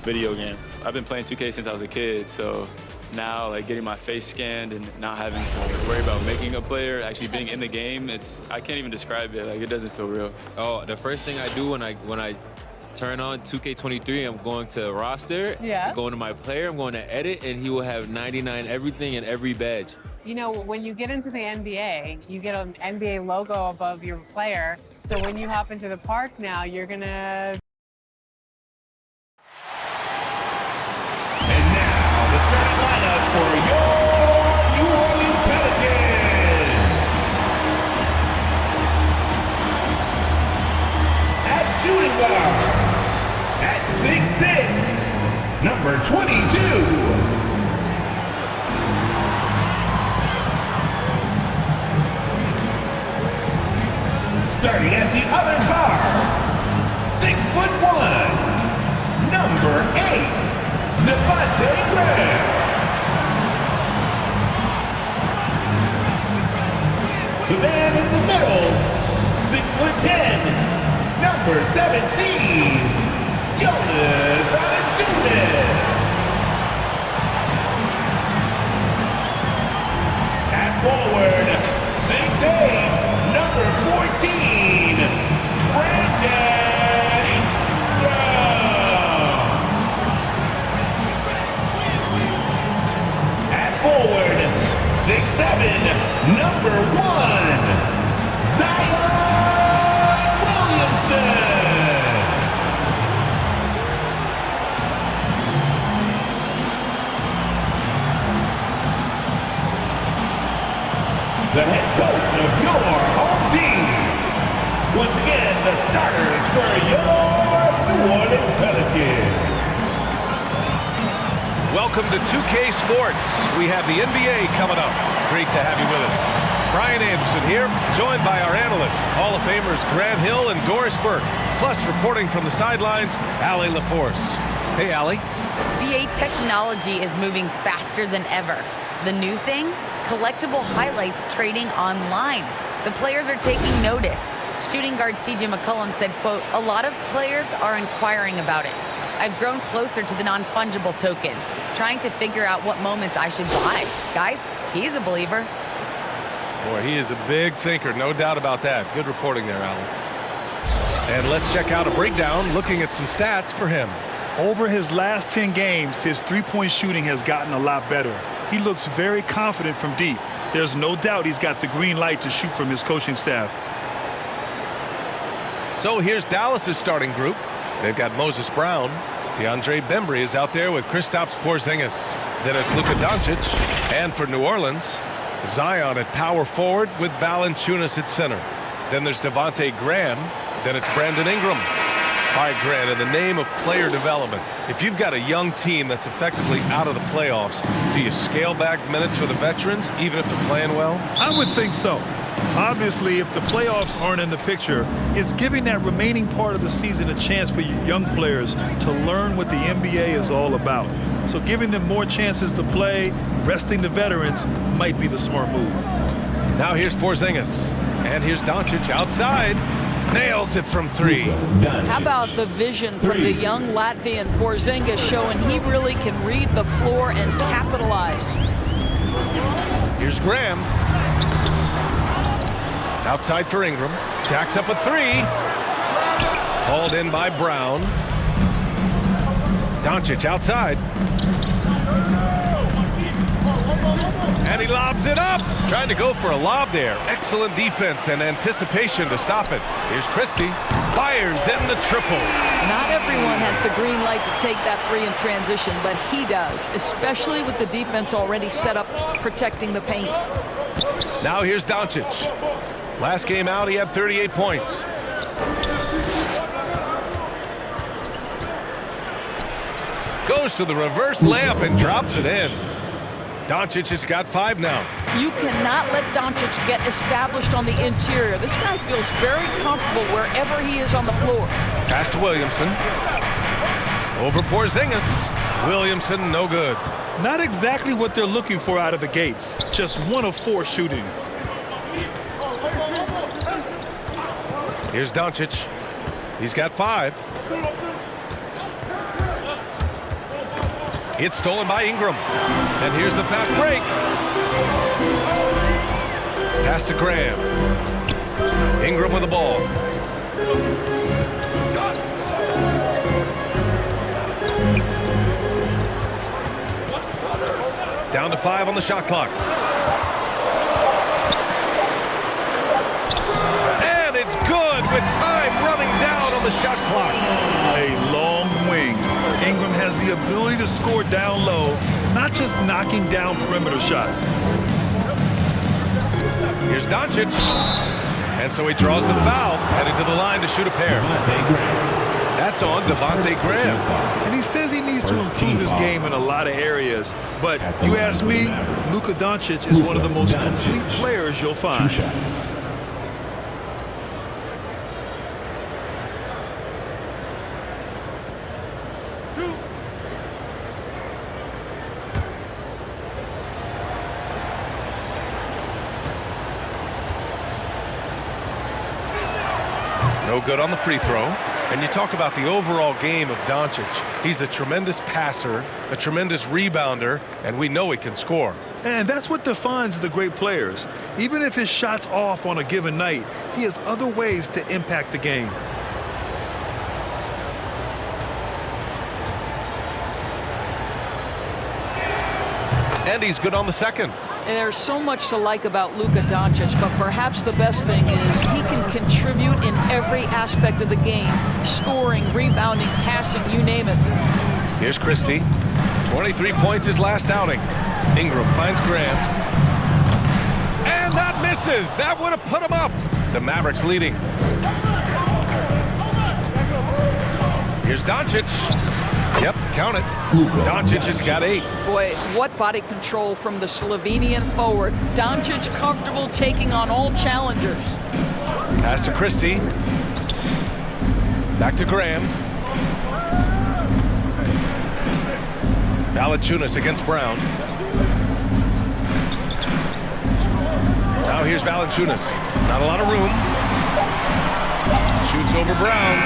video game. I've been playing 2K since I was a kid, so now like getting my face scanned and not having to worry about making a player, actually being in the game, I can't even describe it. Like, it doesn't feel real. Oh, the first thing I do when I turn on 2K23, I'm going to roster, going to my player, I'm going to edit, and he will have 99 everything and every badge. You know, when you get into the NBA, you get an NBA logo above your player. So when you hop into the park now, you're gonna... And now, the starting lineup for your New Orleans Pelicans. At shooting guard, at 6'6", number 22. Starting at the other guard, 6'1", number 8, Devontae Graham. The man in the middle, 6'10", number 17, Jonas Valanciunas. At forward, 6'8", number 14, Brandon Ingram. At forward, 6'7", number 1, Zion Williamson. The head coach of your home team. Once again, the starters for your New Orleans Pelicans. Welcome to 2K Sports. We have the NBA coming up. Great to have you with us. Brian Anderson here, joined by our analysts, Hall of Famers Grant Hill and Doris Burke. Plus, reporting from the sidelines, Allie LaForce. Hey, Allie. NBA technology is moving faster than ever. The new thing? Collectible highlights trading online. The players are taking notice. Shooting guard CJ McCollum said, quote, "A lot of players are inquiring about it. I've grown closer to the non-fungible tokens, trying to figure out what moments I should buy." Guys, he's a believer. Boy, he is a big thinker, no doubt about that. Good reporting there, Allie. And let's check out a breakdown looking at some stats for him. Over his last 10 games, his three-point shooting has gotten a lot better. He looks very confident from deep. There's no doubt he's got the green light to shoot from his coaching staff. So here's Dallas's starting group. They've got Moses Brown. DeAndre Bembry is out there with Kristaps Porzingis. Then it's Luka Doncic. And for New Orleans, Zion at power forward with Valanciunas at center. Then there's Devontae Graham. Then it's Brandon Ingram. All right, Grant, in the name of player development, if you've got a young team that's effectively out of the playoffs, do you scale back minutes for the veterans, even if they're playing well? I would think so. Obviously, if the playoffs aren't in the picture, it's giving that remaining part of the season a chance for young players to learn what the NBA is all about. So giving them more chances to play, resting the veterans, might be the smart move. Now here's Porzingis. And here's Doncic outside. Nails it from three. How about the vision from the young Latvian Porzingis, showing he really can read the floor and capitalize. Here's Graham. Outside for Ingram. Jacks up a three. Hauled in by Brown. Doncic outside. And he lobs it up. Trying to go for a lob there. Excellent defense and anticipation to stop it. Here's Christie. Fires in the triple. Not everyone has the green light to take that three in transition, but he does, especially with the defense already set up protecting the paint. Now here's Doncic. Last game out, he had 38 points. Goes to the reverse layup and drops it in. Doncic has got 5 now. You cannot let Doncic get established on the interior. This guy feels very comfortable wherever he is on the floor. Pass to Williamson. Over Porzingis. Williamson, no good. Not exactly what they're looking for out of the gates. Just 1 of 4 shooting. Here's Doncic. He's got 5. It's stolen by Ingram. And here's the fast break. Pass to Graham. Ingram with the ball. Down to 5 on the shot clock. And it's good with time running down on the shot clock. A long wing. Ingram has the ability to score down low, not just knocking down perimeter shots. Here's Doncic. And so he draws the foul, headed to the line to shoot a pair. That's on Devontae Graham. And he says he needs to improve his game in a lot of areas. But you ask me, Luka Doncic is one of the most complete players you'll find. No good on the free throw. And you talk about the overall game of Doncic. He's a tremendous passer, a tremendous rebounder, and we know he can score. And that's what defines the great players. Even if his shot's off on a given night, he has other ways to impact the game. And he's good on the second. And there's so much to like about Luka Doncic, but perhaps the best thing is he can contribute in every aspect of the game. Scoring, rebounding, passing, you name it. Here's Christie. 23 points his last outing. Ingram finds Graham. And that misses. That would have put him up. The Mavericks leading. Here's Doncic. Yep, count it. Doncic has got 8. Boy, what body control from the Slovenian forward. Doncic comfortable taking on all challengers. Pass to Christie. Back to Graham. Valanciunas against Brown. Now here's Valanciunas. Not a lot of room. Shoots over Brown.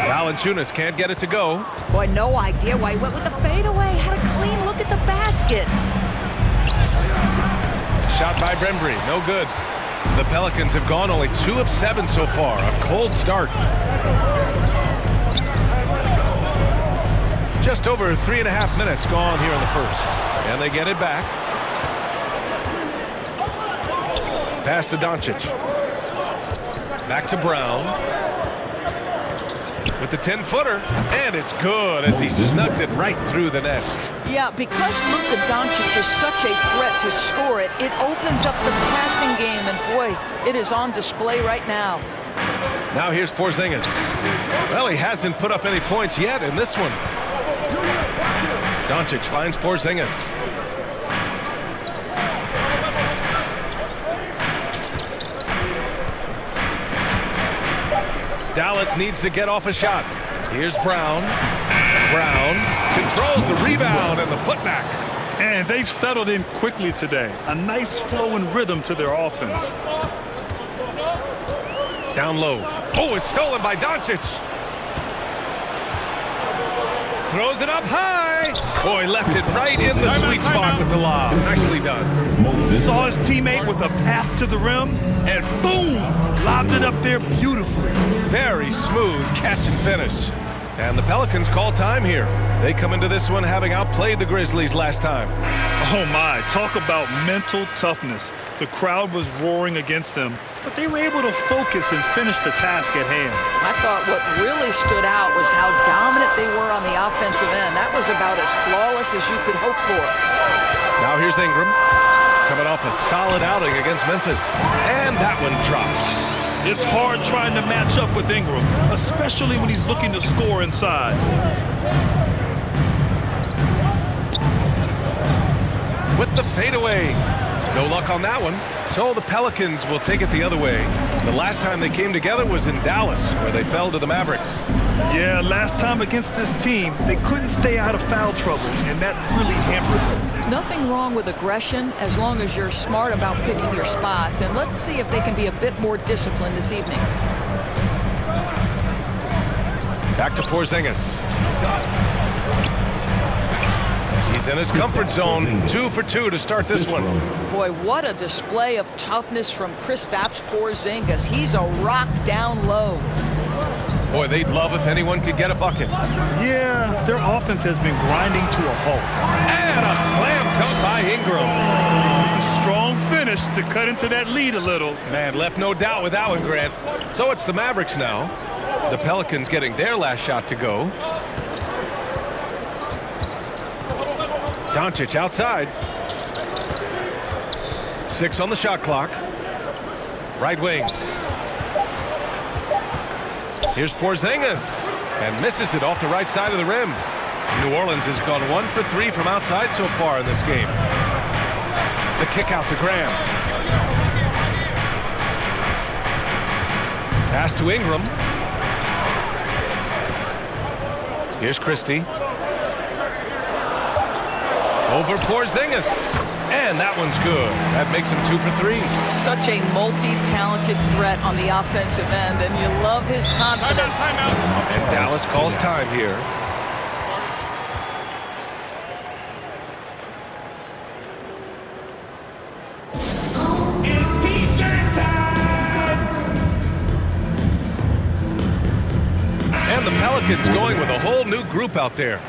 Valanciunas can't get it to go. Boy, no idea why he went with the fadeaway. Had a clean look at the basket. Shot by Bembry, no good. The Pelicans have gone only 2 of 7 so far. A cold start. Just over 3.5 minutes gone here in the first. And they get it back. Pass to Doncic. Back to Brown. With the 10-footer, and it's good as he snugs it right through the net. Yeah, because Luka Doncic is such a threat to score it, it opens up the passing game, and boy, it is on display right now. Now here's Porzingis. Well, he hasn't put up any points yet in this one. Doncic finds Porzingis. Dallas needs to get off a shot. Here's Brown. Brown controls the rebound and the putback. And they've settled in quickly today. A nice flow and rhythm to their offense. Down low. Oh, it's stolen by Doncic. Throws it up high. Boy, left it right in the sweet spot with the lob. Nicely done. Saw his teammate with a path to the rim, and boom, lobbed it up there beautifully. Very smooth catch and finish. And the Pelicans call time here. They come into this one having outplayed the Grizzlies last time. Oh my, talk about mental toughness. The crowd was roaring against them, but they were able to focus and finish the task at hand. I thought what really stood out was how dominant they were on the offensive end. That was about as flawless as you could hope for. Now here's Ingram, coming off a solid outing against Memphis. And that one drops. It's hard trying to match up with Ingram, especially when he's looking to score inside. With the fadeaway. No luck on that one. So the Pelicans will take it the other way. The last time they came together was in Dallas, where they fell to the Mavericks. Yeah, last time against this team, they couldn't stay out of foul trouble, and that really hampered them. Nothing wrong with aggression as long as you're smart about picking your spots. And let's see if they can be a bit more disciplined this evening. Back to Porzingis. He's in his comfort zone. 2 for 2 to start this one. Boy, what a display of toughness from Kristaps Porzingis. He's a rock down low. Boy, they'd love if anyone could get a bucket. Yeah, their offense has been grinding to a halt. And a slam dunk by Ingram. Strong finish to cut into that lead a little. Man, left no doubt with that one, Grant. So it's the Mavericks now. The Pelicans getting their last shot to go. Doncic outside. 6 on the shot clock. Right wing. Here's Porzingis. And misses it off the right side of the rim. New Orleans has gone 1 for 3 from outside so far in this game. The kick out to Graham. Pass to Ingram. Here's Christie. Over Porzingis. And that one's good. That makes him 2 for 3. Such a multi-talented threat on the offensive end, and you love his confidence. Timeout. And Dallas calls time here. And the Pelicans going with a whole new group out there.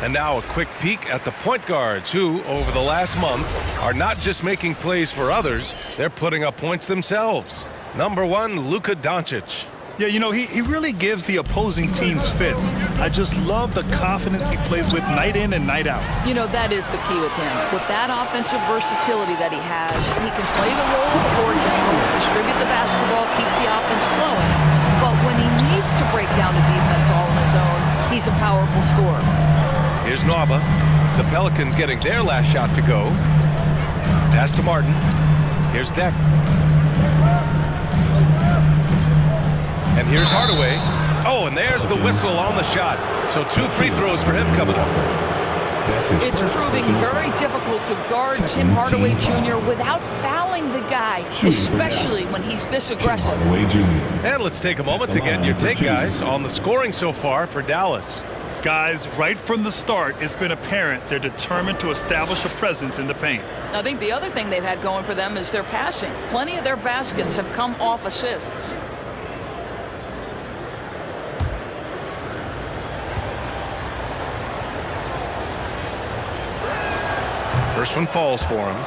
And now a quick peek at the point guards who, over the last month, are not just making plays for others, they're putting up points themselves. Number 1, Luka Doncic. Yeah, you know, he really gives the opposing teams fits. I just love the confidence he plays with night in and night out. You know, that is the key with him. With that offensive versatility that he has, he can play the role of floor general, distribute the basketball, keep the offense flowing. But when he needs to break down the defense all on his own, he's a powerful scorer. Here's Nwaba. The Pelicans getting their last shot to go. Pass to Martin. Here's Deck. And here's Hardaway. Oh, and there's the whistle on the shot. So 2 free throws for him coming up. It's proving very difficult to guard Tim Hardaway Jr. without fouling the guy, especially when he's this aggressive. And let's take a moment to get your take, guys, on the scoring so far for Dallas. Guys, right from the start, it's been apparent they're determined to establish a presence in the paint. I think the other thing they've had going for them is their passing. Plenty of their baskets have come off assists. First one falls for him.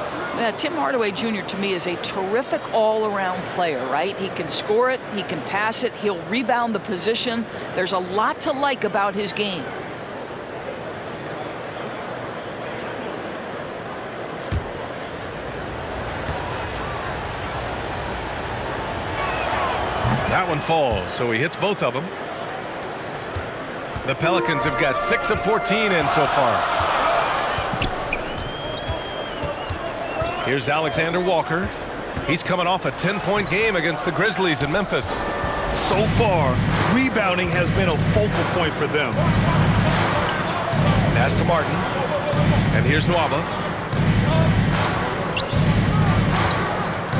Tim Hardaway Jr. to me is a terrific all-around player, right? He can score it, he can pass it, he'll rebound the position. There's a lot to like about his game. That one falls, so he hits both of them. The Pelicans have got 6 of 14 in so far. Here's Alexander Walker. He's coming off a 10-point game against the Grizzlies in Memphis. So far, rebounding has been a focal point for them. Pass to Martin. And here's Nwaba.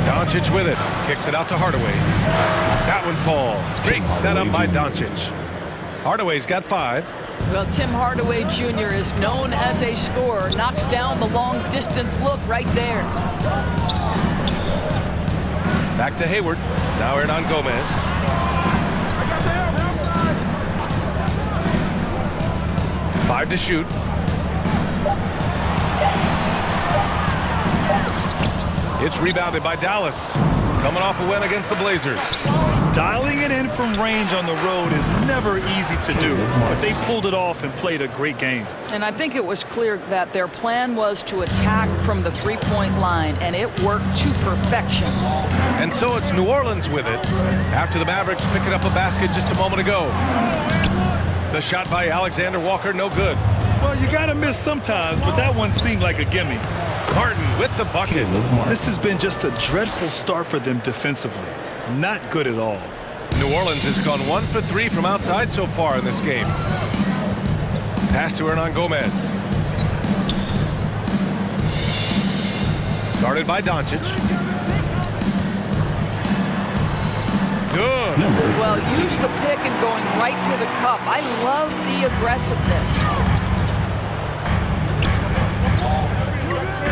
Doncic with it. Kicks it out to Hardaway. That one falls. Great setup by Doncic. Hardaway's got 5. Well, Tim Hardaway Jr. is known as a scorer. Knocks down the long-distance look right there. Back to Hayward. Now Hernan Gomez. Five to shoot. It's rebounded by Dallas. Coming off a win against the Blazers. Dialing it in from range on the road is never easy to do, but they pulled it off and played a great game. And I think it was clear that their plan was to attack from the three-point line, and it worked to perfection. And so it's New Orleans with it after the Mavericks picking up a basket just a moment ago. The shot by Alexander Walker, no good. Well, you got to miss sometimes, but that one seemed like a gimme. Martin with the bucket. This has been just a dreadful start for them defensively. Not good at all. New Orleans has gone 1 for 3 from outside so far in this game. Pass to Hernan Gomez. Guarded by Doncic. Good. Well, use the pick and going right to the cup. I love the aggressiveness.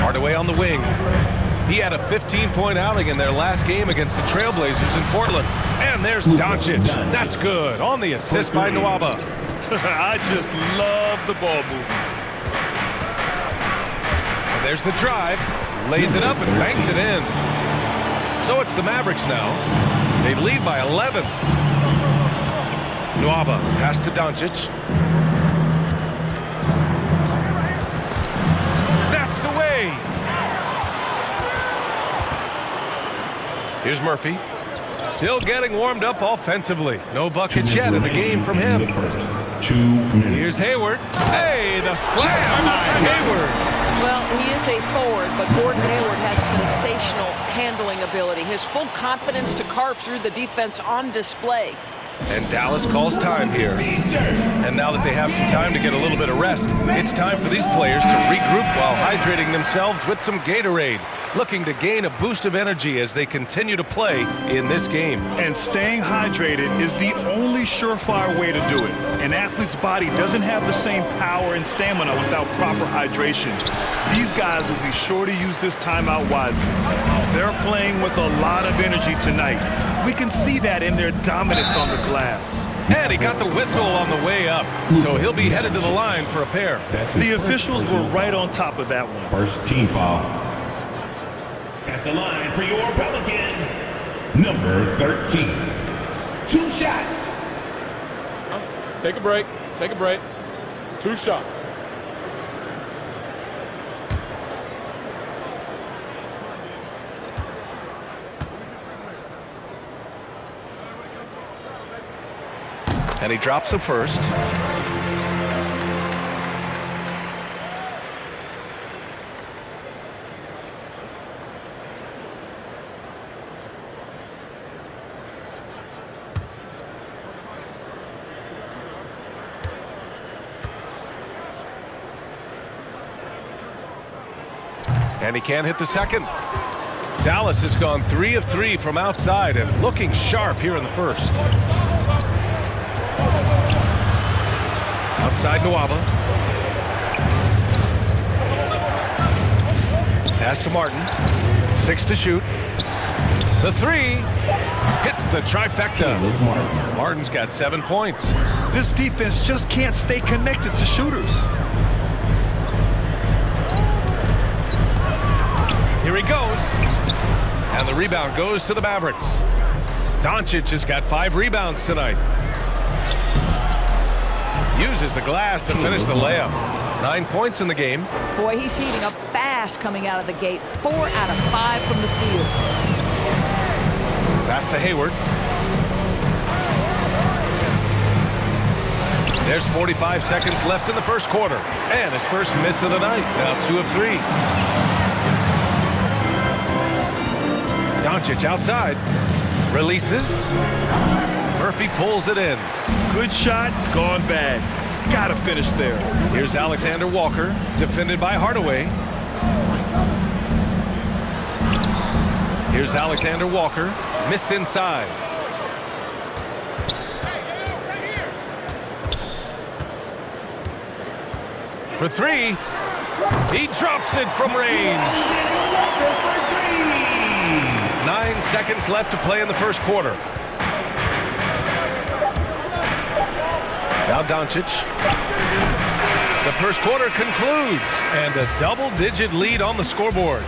Hardaway on the wing. He had a 15-point outing in their last game against the Trailblazers in Portland. And there's Doncic. That's good. On the assist by Nwaba. I just love the ball movement. And there's the drive. Lays it up and banks it in. So it's the Mavericks now. They lead by 11. Nwaba, pass to Doncic. Snatched away. Here's Murphy. Still getting warmed up offensively. No buckets yet in the game from him. Here's Hayward. Hey, the slam by Hayward. Well, he is a forward, but Gordon Hayward has sensational handling ability. His full confidence to carve through the defense on display. And Dallas calls time here. And now that they have some time to get a little bit of rest, it's time for these players to regroup while hydrating themselves with some Gatorade, looking to gain a boost of energy as they continue to play in this game. And staying hydrated is the only surefire way to do it. An athlete's body doesn't have the same power and stamina without proper hydration. These guys will be sure to use this timeout wisely. They're playing with a lot of energy tonight. We can see that in their dominance on the glass. And he got the whistle on the way up, so he'll be headed to the line for a pair. The officials were right on top of that one. First team foul. At the line for your Pelicans, number 13. 2 shots. Take a break. Take a break. 2 shots. And he drops the first. And he can't hit the second. Dallas has gone 3 of 3 from outside and looking sharp here in the first. Outside Nwaba. Pass to Martin. 6 to shoot. The 3 hits the trifecta. Martin's got 7 points. This defense just can't stay connected to shooters. Here he goes. And the rebound goes to the Mavericks. Doncic has got 5 rebounds tonight. Uses the glass to finish the layup. 9 points in the game. Boy, he's heating up fast coming out of the gate. 4 out of 5 from the field. Pass to Hayward. There's 45 seconds left in the first quarter. And his first miss of the night. Now 2 of 3. Doncic outside. Releases. Murphy pulls it in. Good shot, gone bad. Gotta finish there. Here's Alexander Walker, defended by Hardaway. Here's Alexander Walker, missed inside. For 3, he drops it from range. 9 seconds left to play in the first quarter. Now Doncic. The first quarter concludes, and a double-digit lead on the scoreboard.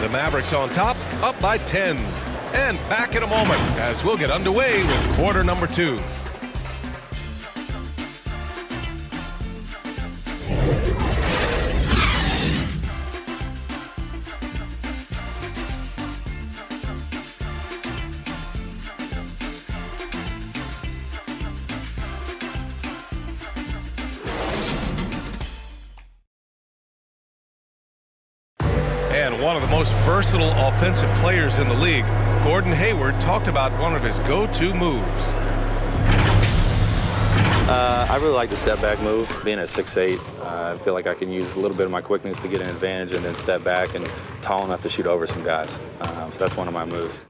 The Mavericks on top, up by 10. And back in a moment as we'll get underway with quarter number 2. And one of the most versatile offensive players in the league, Gordon Hayward, talked about one of his go-to moves. I really like the step-back move. Being at 6'8", I feel like I can use a little bit of my quickness to get an advantage and then step back and tall enough to shoot over some guys. So that's one of my moves.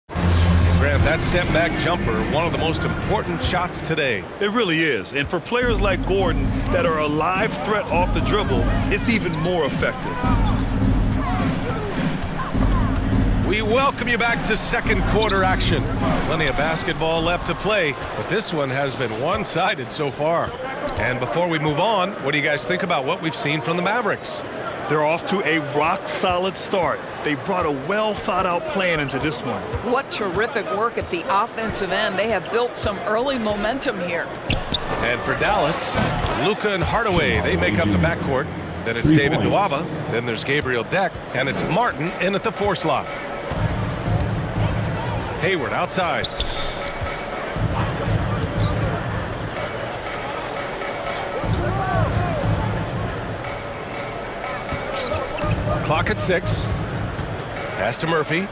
Grant, that step-back jumper, one of the most important shots today. It really is. And for players like Gordon that are a live threat off the dribble, it's even more effective. We welcome you back to second quarter action. Plenty of basketball left to play, but this one has been one-sided so far. And before we move on, what do you guys think about what we've seen from the Mavericks? They're off to a rock-solid start. They brought a well-thought-out plan into this one. What terrific work at the offensive end. They have built some early momentum here. And for Dallas, Luka and Hardaway, they make up the backcourt. Then it's David Nwaba, then there's Gabriel Deck, and it's Martin in at the 4 slot. Hayward outside. Clock at 6. Pass to Murphy.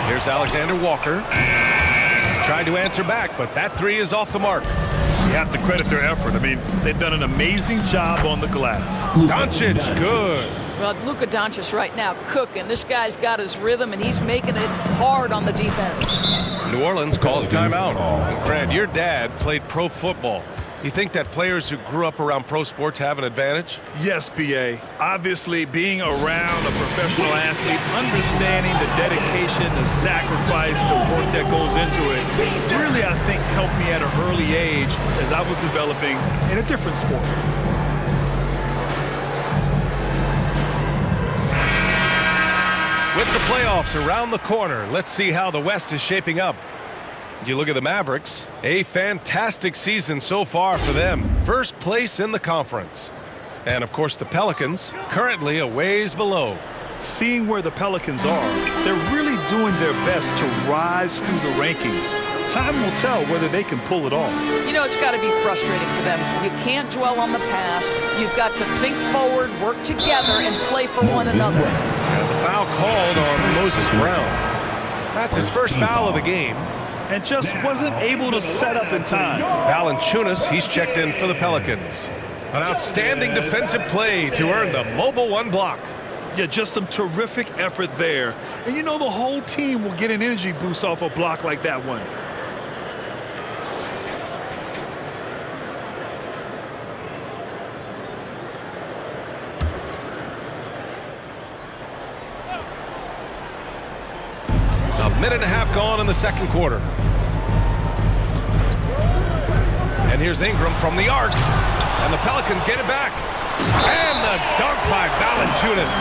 Here's Alexander Walker. Tried to answer back, but that 3 is off the mark. You have to credit their effort. I mean, they've done an amazing job on the glass. Doncic, good. Well, Luka Doncic right now cooking. This guy's got his rhythm, and he's making it hard on the defense. New Orleans calls timeout. Grant, your dad played pro football. You think that players who grew up around pro sports have an advantage? Yes, B.A. Obviously, being around a professional athlete, understanding the dedication, the sacrifice, the work that goes into it, really, I think, helped me at an early age as I was developing in a different sport. With the playoffs around the corner, let's see how the West is shaping up. You look at the Mavericks, a fantastic season so far for them. First place in the conference. And of course the Pelicans, currently a ways below. Seeing where the Pelicans are, they're really doing their best to rise through the rankings. Time will tell whether they can pull it off. You know, it's got to be frustrating for them. You can't dwell on the past. You've got to think forward, work together, and play for one another. And the foul called on Moses Brown. That's his first foul of the game. And just wasn't able to set up in time. Valanciunas, he's checked in for the Pelicans. An outstanding defensive play to earn the mobile 1 block. Yeah, just some terrific effort there. And you know the whole team will get an energy boost off a block like that one. A minute and a half gone in the second quarter. And here's Ingram from the arc. And the Pelicans get it back. And the dunk by Valanciunas.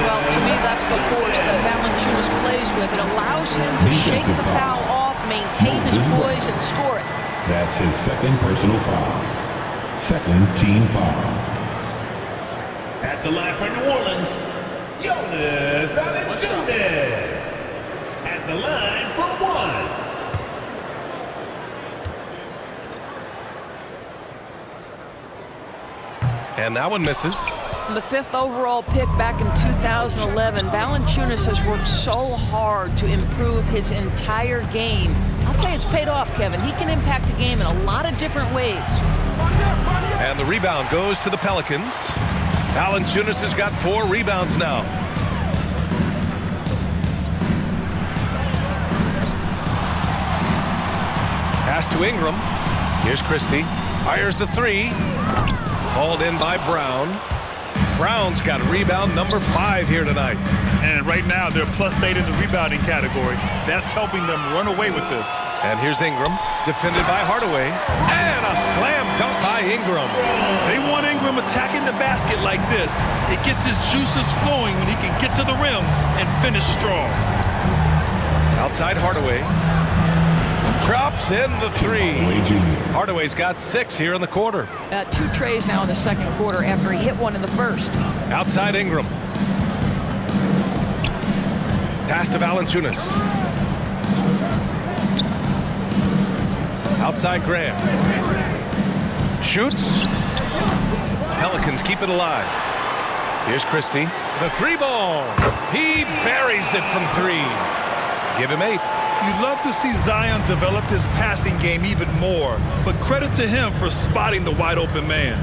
Well, to me, that's the force that Valanciunas plays with. It allows him to shake the foul off, maintain his poise, and score it. That's his second personal foul. Second team foul. At the line for New Orleans, Jonas Valanciunas. At the line for 1. And that one misses. The 5th overall pick back in 2011, Valanciunas has worked so hard to improve his entire game. I'll tell you, it's paid off, Kevin. He can impact a game in a lot of different ways. And the rebound goes to the Pelicans. Valanciunas has got 4 rebounds now. Pass to Ingram. Here's Christie. Fires the 3. Hauled in by Brown. Brown's got rebound number 5 here tonight. And right now, they're +8 in the rebounding category. That's helping them run away with this. And here's Ingram, defended by Hardaway. And a slam dunk by Ingram. They want Ingram attacking the basket like this. It gets his juices flowing when he can get to the rim and finish strong. Outside Hardaway. Drops in the 3. Hardaway's got 6 here in the quarter. 2 trays now in the second quarter after he hit one in the first. Outside Ingram. Pass to Valanciunas. Outside Graham. Shoots. Pelicans keep it alive. Here's Christie. The 3 ball. He buries it from 3. Give him 8. You'd love to see Zion develop his passing game even more, but credit to him for spotting the wide open man.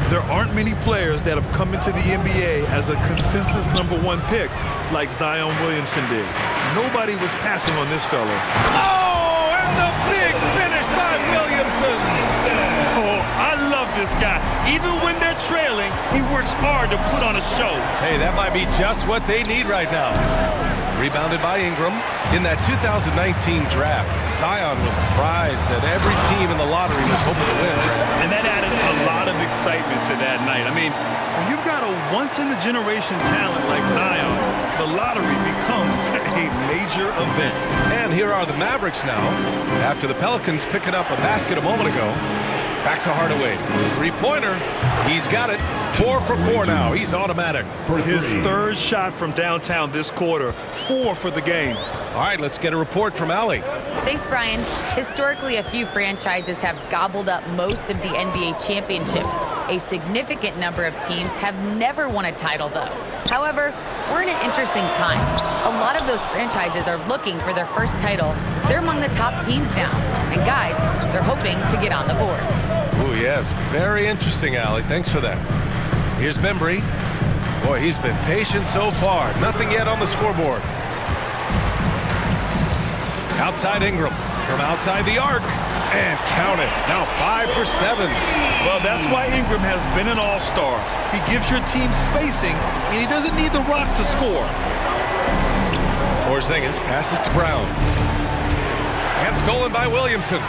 There aren't many players that have come into the NBA as a consensus #1 pick like Zion Williamson did. Nobody was passing on this fella. Oh, and the big finish by Williamson. Oh, I love this guy. Even when they're trailing, he works hard to put on a show. Hey, that might be just what they need right now. Rebounded by Ingram. In that 2019 draft, Zion was a prize that every team in the lottery was hoping to win. And that added a lot of excitement to that night. I mean, when you've got a once-in-a-generation talent like Zion, the lottery becomes a major event. And here are the Mavericks now. After the Pelicans picking up a basket a moment ago. Back to Hardaway. Three-pointer. He's got it. 4 for 4 now. He's automatic. For his third shot from downtown this quarter. 4 for the game. All right, let's get a report from Allie. Thanks, Brian. Historically, a few franchises have gobbled up most of the NBA championships. A significant number of teams have never won a title, though. However, we're in an interesting time. A lot of those franchises are looking for their first title. They're among the top teams now. And guys, they're hoping to get on the board. Oh, yes. Very interesting, Allie. Thanks for that. Here's Bembry. Boy, he's been patient so far. Nothing yet on the scoreboard. Outside Ingram. From outside the arc. And count it. Now 5 for 7. Well, that's why Ingram has been an all-star. He gives your team spacing, and he doesn't need the rock to score. Porzingis passes to Brown. And stolen by Williamson.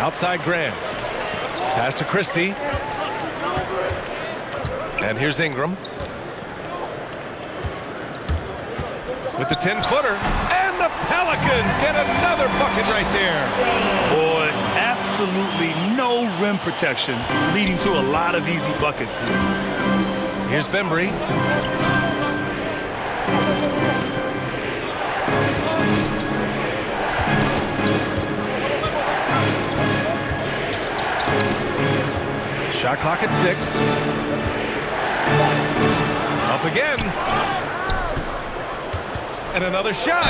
Outside Graham. Pass to Christie. And here's Ingram. With the 10-footer. And the Pelicans get another bucket right there. Boy, absolutely no rim protection, leading to a lot of easy buckets here. Here's Bembry. Shot clock at 6. Up again. And another shot.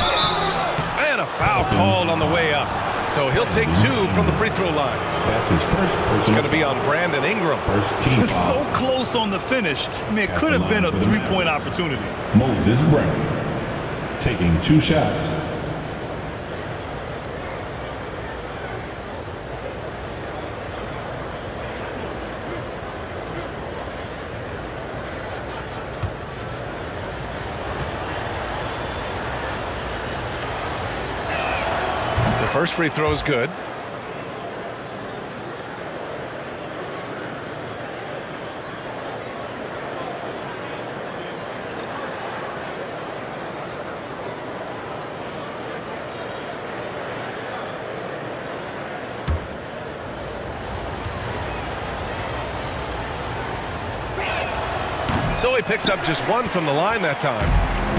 And a foul called on the way up. So he'll take 2 from the free throw line. That's his first. It's going to be on Brandon Ingram. First team It's foul. so close on the finish. I mean, it could have been a three-point opportunity. Moses Brown taking 2 shots. First free throw is good. So he picks up just 1 from the line that time.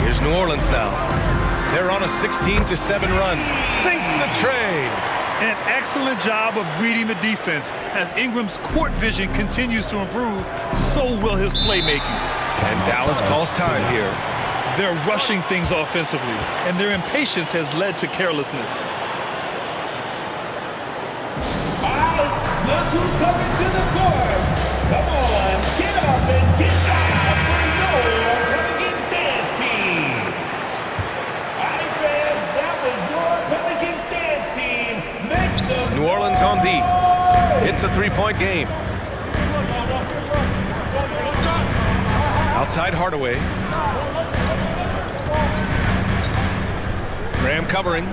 Here's New Orleans now. They're on a 16-7 run. Sinks the trade. An excellent job of reading the defense. As Ingram's court vision continues to improve, so will his playmaking. And Dallas calls time here. They're rushing things offensively, and their impatience has led to carelessness. All right, look who's coming to the court. Come on, get up and get down for your Pelicans dance team. All right, fans, that was your Pelicans dance team. Make some New Orleans on D. It's a 3-point game. Outside Hardaway. Graham covering.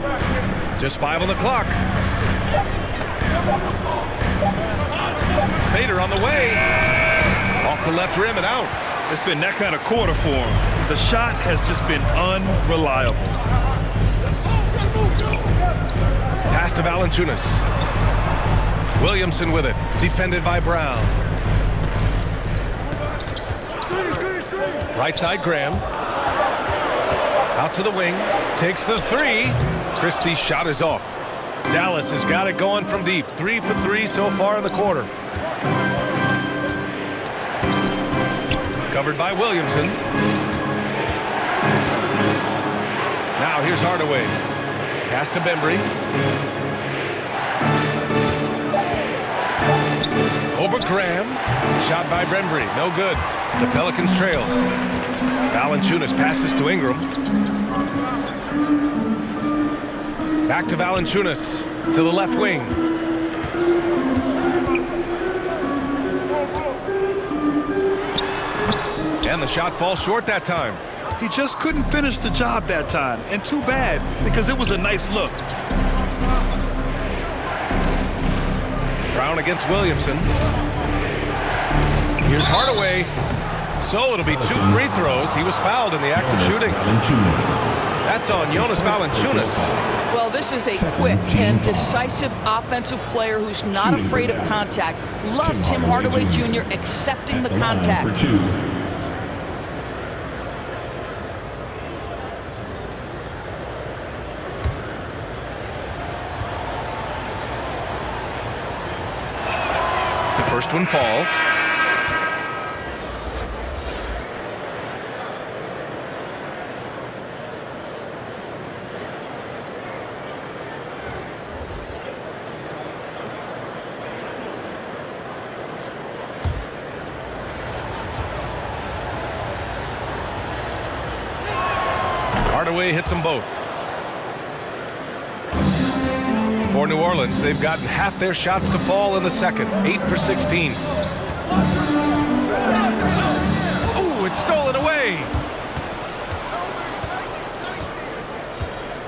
Just 5 on the clock. Fader on the way. Off the left rim and out. It's been that kind of quarter for him. The shot has just been unreliable. Pass to Valanciunas. Williamson with it. Defended by Brown. Right side Graham. Out to the wing. Takes the 3. Christie's shot is off. Dallas has got it going from deep. 3 for 3 so far in the quarter. Covered by Williamson. Now here's Hardaway. Pass to Bembry. Over Graham. Shot by Bembry. No good. The Pelicans trail. Valanciunas passes to Ingram. Back to Valanciunas. To the left wing. And the shot falls short that time. He just couldn't finish the job that time, and too bad, because it was a nice look. Brown against Williamson. Here's Hardaway. So it'll be 2 free throws. He was fouled in the act of shooting. That's on Jonas Valanciunas. Well, this is a quick and decisive offensive player who's not afraid of contact. Love Tim Hardaway Jr. accepting the contact. The first one falls. Hardaway hits them both. For New Orleans, they've gotten half their shots to fall in the second. 8 for 16. Ooh, it's stolen away.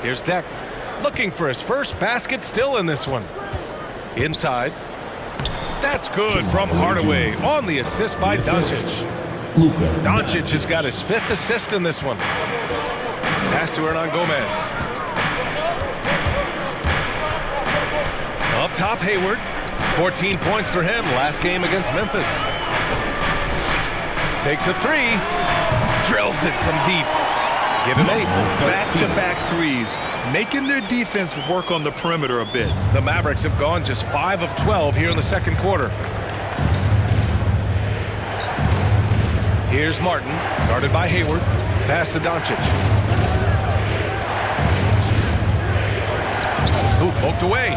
Here's Deck, looking for his first basket, still in this one. Inside. That's good from Hardaway on the assist by Doncic. Doncic has got his 5th assist in this one. Pass to Hernan Gomez. Up top, Hayward. 14 points for him last game against Memphis. Takes a 3. Drills it from deep. Give him 8. Back-to-back threes, making their defense work on the perimeter a bit. The Mavericks have gone just 5 of 12 here in the second quarter. Here's Martin, guarded by Hayward. Pass to Doncic. Ooh, poked away.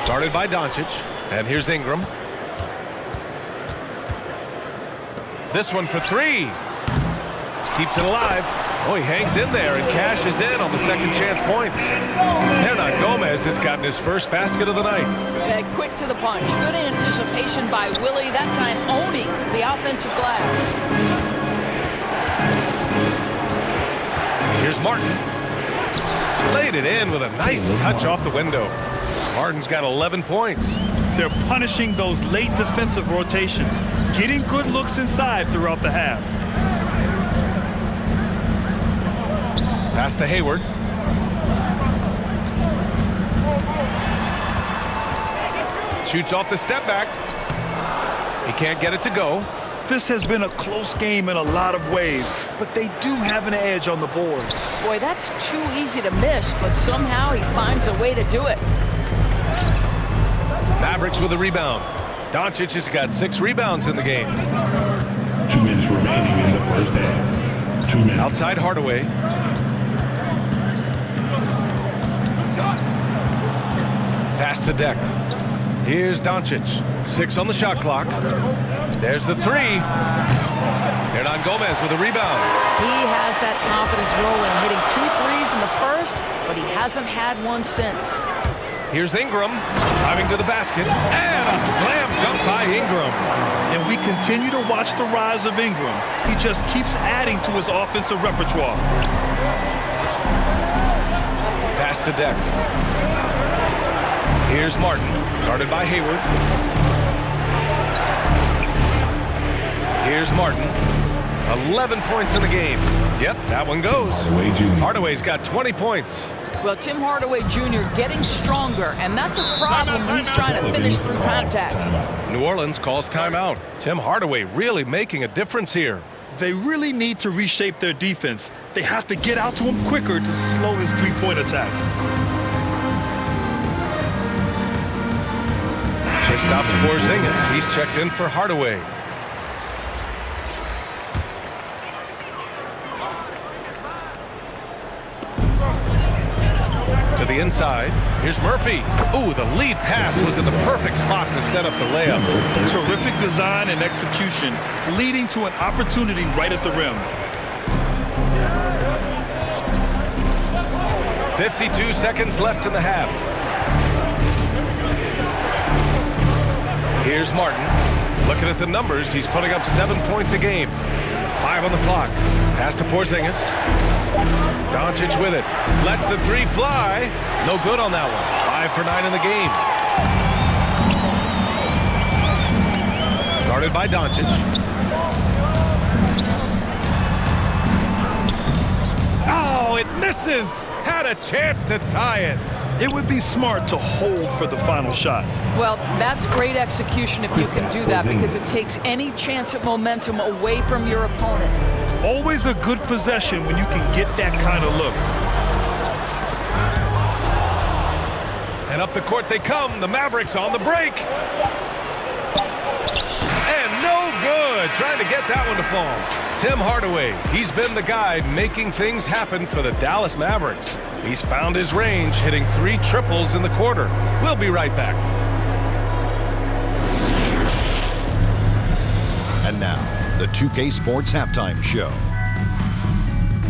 Guarded by Doncic. And here's Ingram. This one for 3. Keeps it alive. Oh, he hangs in there and cashes in on the second chance points. Hernan Gomez has gotten his first basket of the night. Quick to the punch. Good anticipation by Willie, that time owning the offensive glass. Here's Martin. Laid it in with a nice touch off the window. Martin's got 11 points. They're punishing those late defensive rotations, getting good looks inside throughout the half. Pass to Hayward. Shoots off the step back. He can't get it to go. This has been a close game in a lot of ways, but they do have an edge on the board. Boy, that's too easy to miss, but somehow he finds a way to do it. Mavericks with a rebound. Doncic has got 6 rebounds in the game. 2 minutes remaining in the first half. 2 minutes. Outside Hardaway. Pass to Deck. Here's Doncic. 6 on the shot clock. There's the 3. Hernan Gomez with a rebound. He has that confidence rolling, hitting 2 threes in the first, but he hasn't had one since. Here's Ingram, driving to the basket, and a slam dunk by Ingram. And we continue to watch the rise of Ingram. He just keeps adding to his offensive repertoire. Pass to Deck. Here's Martin, guarded by Hayward. Here's Martin. 11 points in the game. Yep, that one goes. Hardaway's got 20 points. Well, Tim Hardaway Jr. getting stronger, and that's a problem when he's trying to finish through contact. New Orleans calls timeout. Tim Hardaway really making a difference here. They really need to reshape their defense. They have to get out to him quicker to slow his three-point attack. Stops Porzingis. He's checked in for Hardaway. To the inside. Here's Murphy. Ooh, the lead pass was in the perfect spot to set up the layup. Terrific design and execution, leading to an opportunity right at the rim. 52 seconds left in the half. Here's Martin. Looking at the numbers, he's putting up 7 points a game. 5 on the clock. Pass to Porzingis. Doncic with it. Lets the three fly. No good on that one. 5 for 9 in the game. Guarded by Doncic. Oh, it misses. Had a chance to tie it. It would be smart to hold for the final shot. Well, that's great execution if you can do that, because it takes any chance at momentum away from your opponent. Always a good possession when you can get that kind of look. And up the court they come. The Mavericks on the break. And no good. Trying to get that one to fall. Tim Hardaway, he's been the guy making things happen for the Dallas Mavericks. He's found his range, hitting 3 triples in the quarter. We'll be right back. And now, the 2K Sports Halftime Show.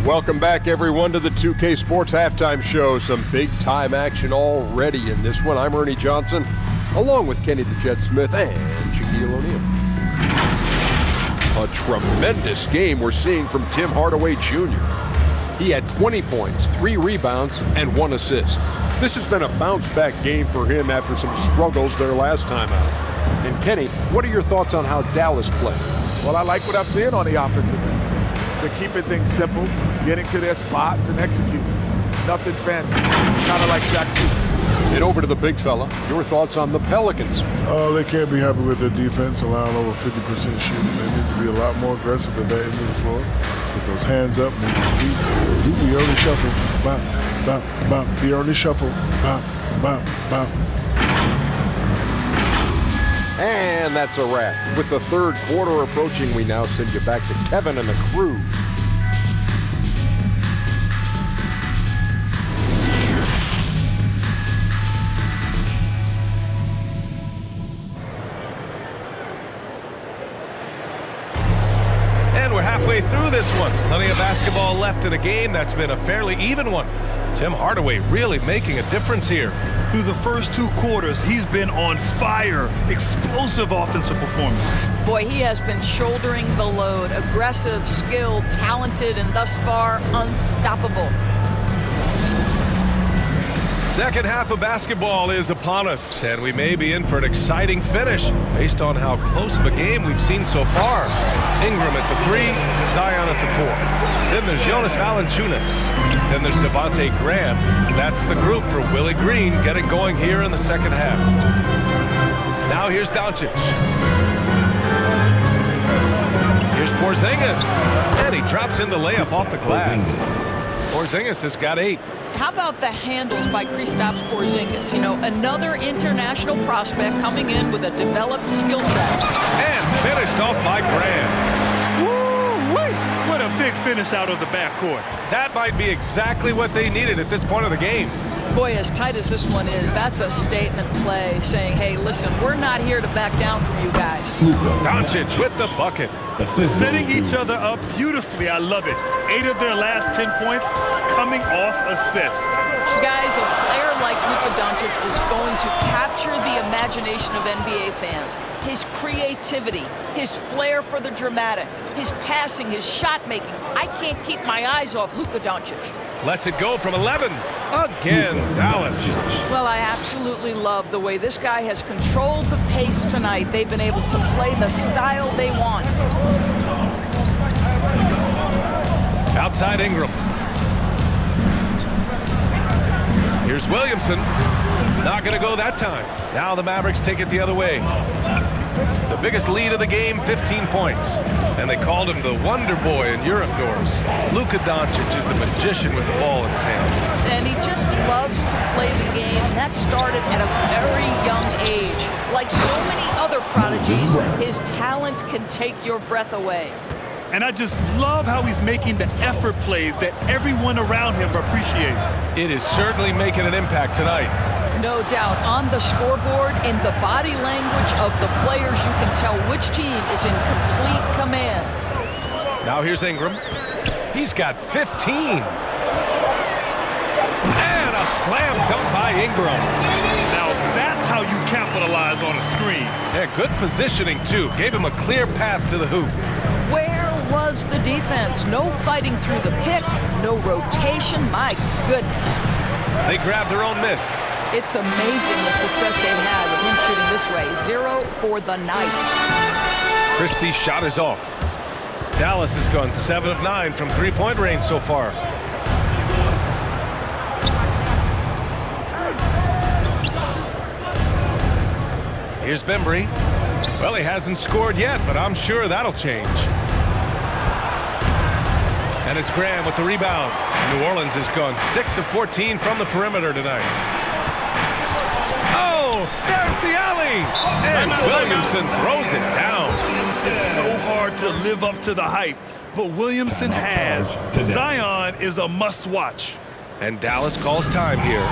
Welcome back, everyone, to the 2K Sports Halftime Show. Some big-time action already in this one. I'm Ernie Johnson, along with Kenny the Jet Smith and Shaquille O'Neal. A tremendous game we're seeing from Tim Hardaway Jr. He had 20 points, 3 rebounds, and 1 assist. This has been a bounce-back game for him after some struggles their last time out. And Kenny, what are your thoughts on how Dallas played? Well, I like what I'm seeing on the offensive end. They're keeping things simple, getting to their spots and executing. Nothing fancy, kind of like Shaq. And over to the big fella, your thoughts on the Pelicans? Oh, they can't be happy with their defense, allowing over 50% shooting. They need to be a lot more aggressive at that end of the floor. Put those hands up, move your feet. Do the early shuffle. Bop, bop, bop. The early shuffle. Bop, bop, bop. And that's a wrap. With the third quarter approaching, we now send you back to Kevin and the crew. And we're halfway through this one. Plenty of basketball left in a game that's been a fairly even one. Tim Hardaway really making a difference here. Through the first 2 quarters, he's been on fire. Explosive offensive performance. Boy, he has been shouldering the load. Aggressive, skilled, talented, and thus far, unstoppable. Second half of basketball is upon us, and we may be in for an exciting finish based on how close of a game we've seen so far. Ingram at the 3, Zion at the 4. Then there's Jonas Valanciunas. Then there's Devontae Graham. That's the group for Willie Green getting going here in the second half. Now here's Doncic. Here's Porzingis. And he drops in the layup off the glass. Porzingis has got 8. How about the handles by Kristaps Porzingis? You know, another international prospect coming in with a developed skill set. And finished off by Graham. Woo-wee! What a big finish out of the backcourt. That might be exactly what they needed at this point of the game. Boy, as tight as this one is, that's a statement play saying, hey, listen, we're not here to back down from you guys. Doncic with the bucket. Setting each other up beautifully. I love it. 8 of their last 10 points coming off assists. Guys, a player like Luka Doncic is going to capture the imagination of NBA fans. His creativity, his flair for the dramatic, his passing, his shot making. I can't keep my eyes off Luka Doncic. Lets it go from 11. Again, Dallas. Well, I absolutely love the way this guy has controlled the pace tonight. They've been able to play the style they want. Outside Ingram. Here's Williamson. Not going to go that time. Now the Mavericks take it the other way. The biggest lead of the game, 15 points. And they called him the Wonder Boy in Europe doors. Luka Doncic is a magician with the ball in his hands. And he just loves to play the game. And that started at a very young age. Like so many other prodigies, his talent can take your breath away. And I just love how he's making the effort plays that everyone around him appreciates. It is certainly making an impact tonight. No doubt. On the scoreboard, in the body language of the players, you can tell which team is in complete command. Now here's Ingram. He's got 15. And a slam dunk by Ingram. Now that's how you capitalize on a screen. Yeah, good positioning, too. Gave him a clear path to the hoop. Where was the defense? No fighting through the pick, no rotation. My goodness. They grabbed their own miss. It's amazing the success they've had with him shooting this way. 0 for the night. Christie's shot is off. Dallas has gone 7 of 9 from three-point range so far. Here's Bembry. Well, he hasn't scored yet, but I'm sure that'll change. And it's Graham with the rebound. New Orleans has gone 6 of 14 from the perimeter tonight. Oh, there's the alley! And Williamson throws it down. It's so hard to live up to the hype, but Williamson has. Zion is a must-watch. And Dallas calls time here.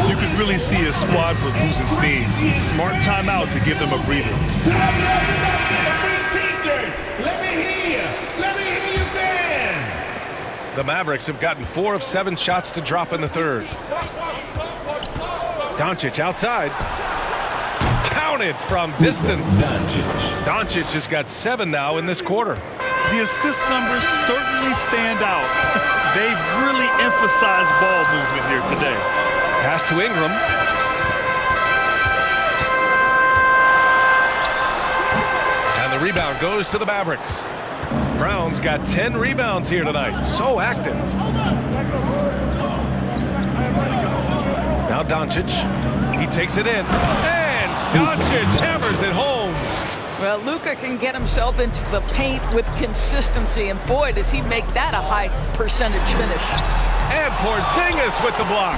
You could really see his squad was losing steam. Smart timeout to give them a breather. Let me hear you. Let me hear you fans. The Mavericks have gotten 4 of 7 shots to drop in the third. Doncic outside. Counted from distance. Doncic has got 7 now in this quarter. The assist numbers certainly stand out. They've really emphasized ball movement here today. Pass to Ingram. And the rebound goes to the Mavericks. Brown's got 10 rebounds here tonight. So active. Now Doncic. He takes it in. And Doncic hammers it home. Well, Luka can get himself into the paint with consistency, and boy, does he make that a high percentage finish. And Porzingis with the block.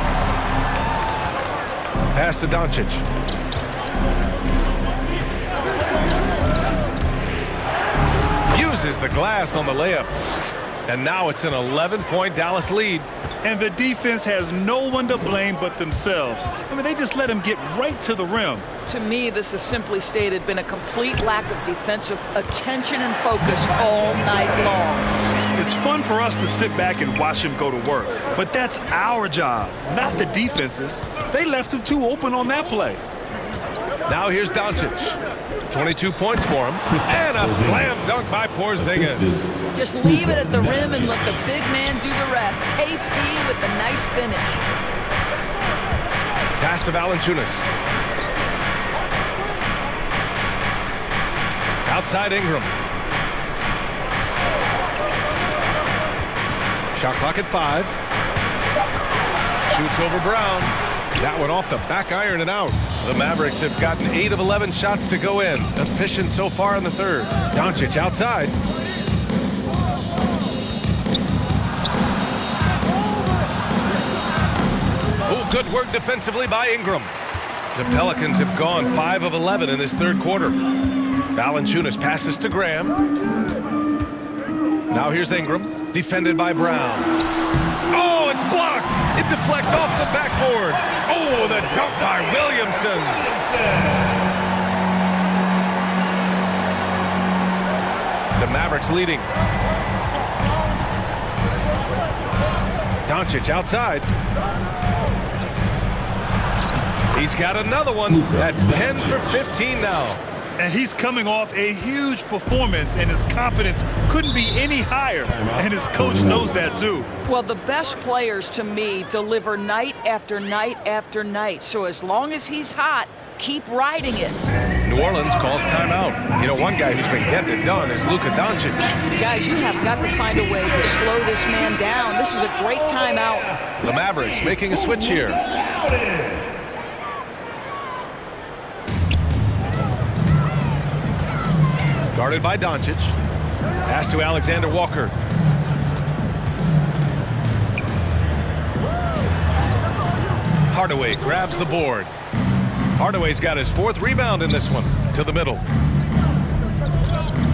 Pass to Doncic. Uses the glass on the layup. And now it's an 11-point Dallas lead. And the defense has no one to blame but themselves. I mean, they just let him get right to the rim. To me, this has simply stated been a complete lack of defensive attention and focus all night long. It's fun for us to sit back and watch him go to work, but that's our job, not the defense's. They left him too open on that play. Now here's Doncic. 22 points for him. And a slam dunk by Porzingis. Just leave it at the rim and let the big man do the rest. KP with the nice finish. Pass to Valanciunas. Outside Ingram. Shot clock at 5. Shoots over Brown. That one off the back iron and out. The Mavericks have gotten 8 of 11 shots to go in. Efficient so far in the third. Doncic outside. Oh, good work defensively by Ingram. The Pelicans have gone 5 of 11 in this third quarter. Valanciunas passes to Graham. Now here's Ingram, defended by Brown. Oh, it's blocked. It deflects off the backboard. Oh, the dunk by Williamson. The Mavericks leading. Doncic outside. He's got another one. That's 10 for 15 now. And he's coming off a huge performance, and his confidence couldn't be any higher. And his coach knows that, too. Well, the best players, to me, deliver night after night after night. So as long as he's hot, keep riding it. New Orleans calls timeout. You know, one guy who's been getting it done is Luka Doncic. Guys, you have got to find a way to slow this man down. This is a great timeout. The Mavericks making a switch here. Guarded by Doncic. Pass to Alexander Walker. Hardaway grabs the board. Hardaway's got his 4th rebound in this one. To the middle.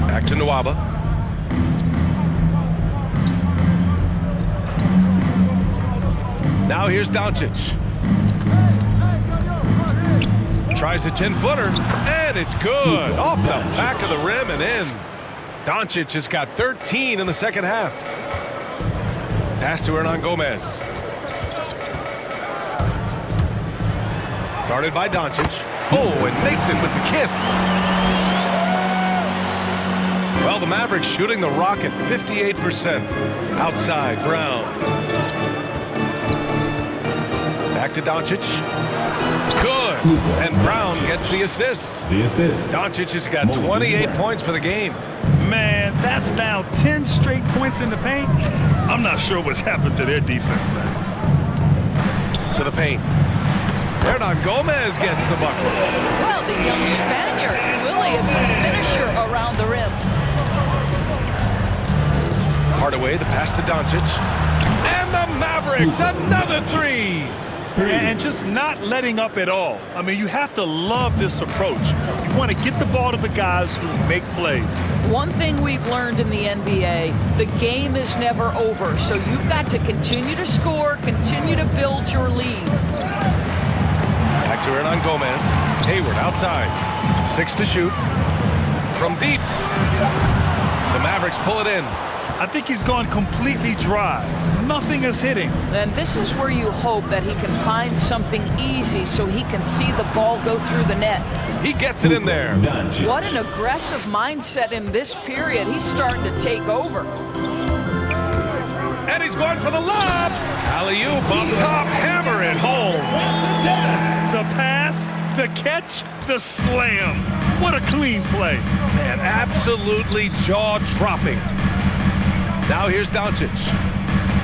Back to Nwaba. Now here's Doncic. Tries a 10-footer, and it's good. Off the back of the rim and in. Doncic has got 13 in the second half. Pass to Hernan Gomez. Guarded by Doncic. Oh, and makes it with the kiss. Well, the Mavericks shooting the rock at 58%. Outside, Brown. Back to Doncic. Good. And Brown gets the assist. Doncic has got 28 points for the game. Man, that's now 10 straight points in the paint. I'm not sure what's happened to their defense, man. To the paint. Hernan Gomez gets the bucket. Well, the young Spaniard, really a good finisher around the rim. Hardaway, the pass to Doncic. And the Mavericks, another three. And just not letting up at all. I mean, you have to love this approach. You want to get the ball to the guys who make plays. One thing we've learned in the NBA, the game is never over. So you've got to continue to score, continue to build your lead. Back to Hernan Gomez. Hayward outside. 6 to shoot. From deep. The Mavericks pull it in. I think he's gone completely dry. Nothing is hitting. Then this is where you hope that he can find something easy so he can see the ball go through the net. He gets it in there. What an aggressive mindset in this period. He's starting to take over. And he's going for the lob. Alley-oop up top, hammer it home. The pass, the catch, the slam. What a clean play. Man, absolutely jaw-dropping. Now here's Doncic.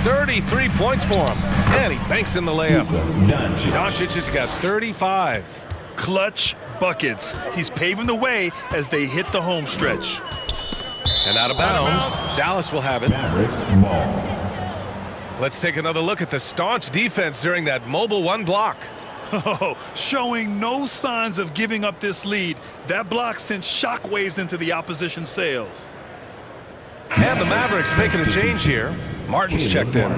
33 points for him. And he banks in the layup. Doncic has got 35. Clutch buckets. He's paving the way as they hit the home stretch. And out of bounds. Dallas will have it. Let's take another look at the staunch defense during that mobile one block. Oh, showing no signs of giving up this lead. That block sent shockwaves into the opposition sails. And the Mavericks making a change here. Martin's checked in.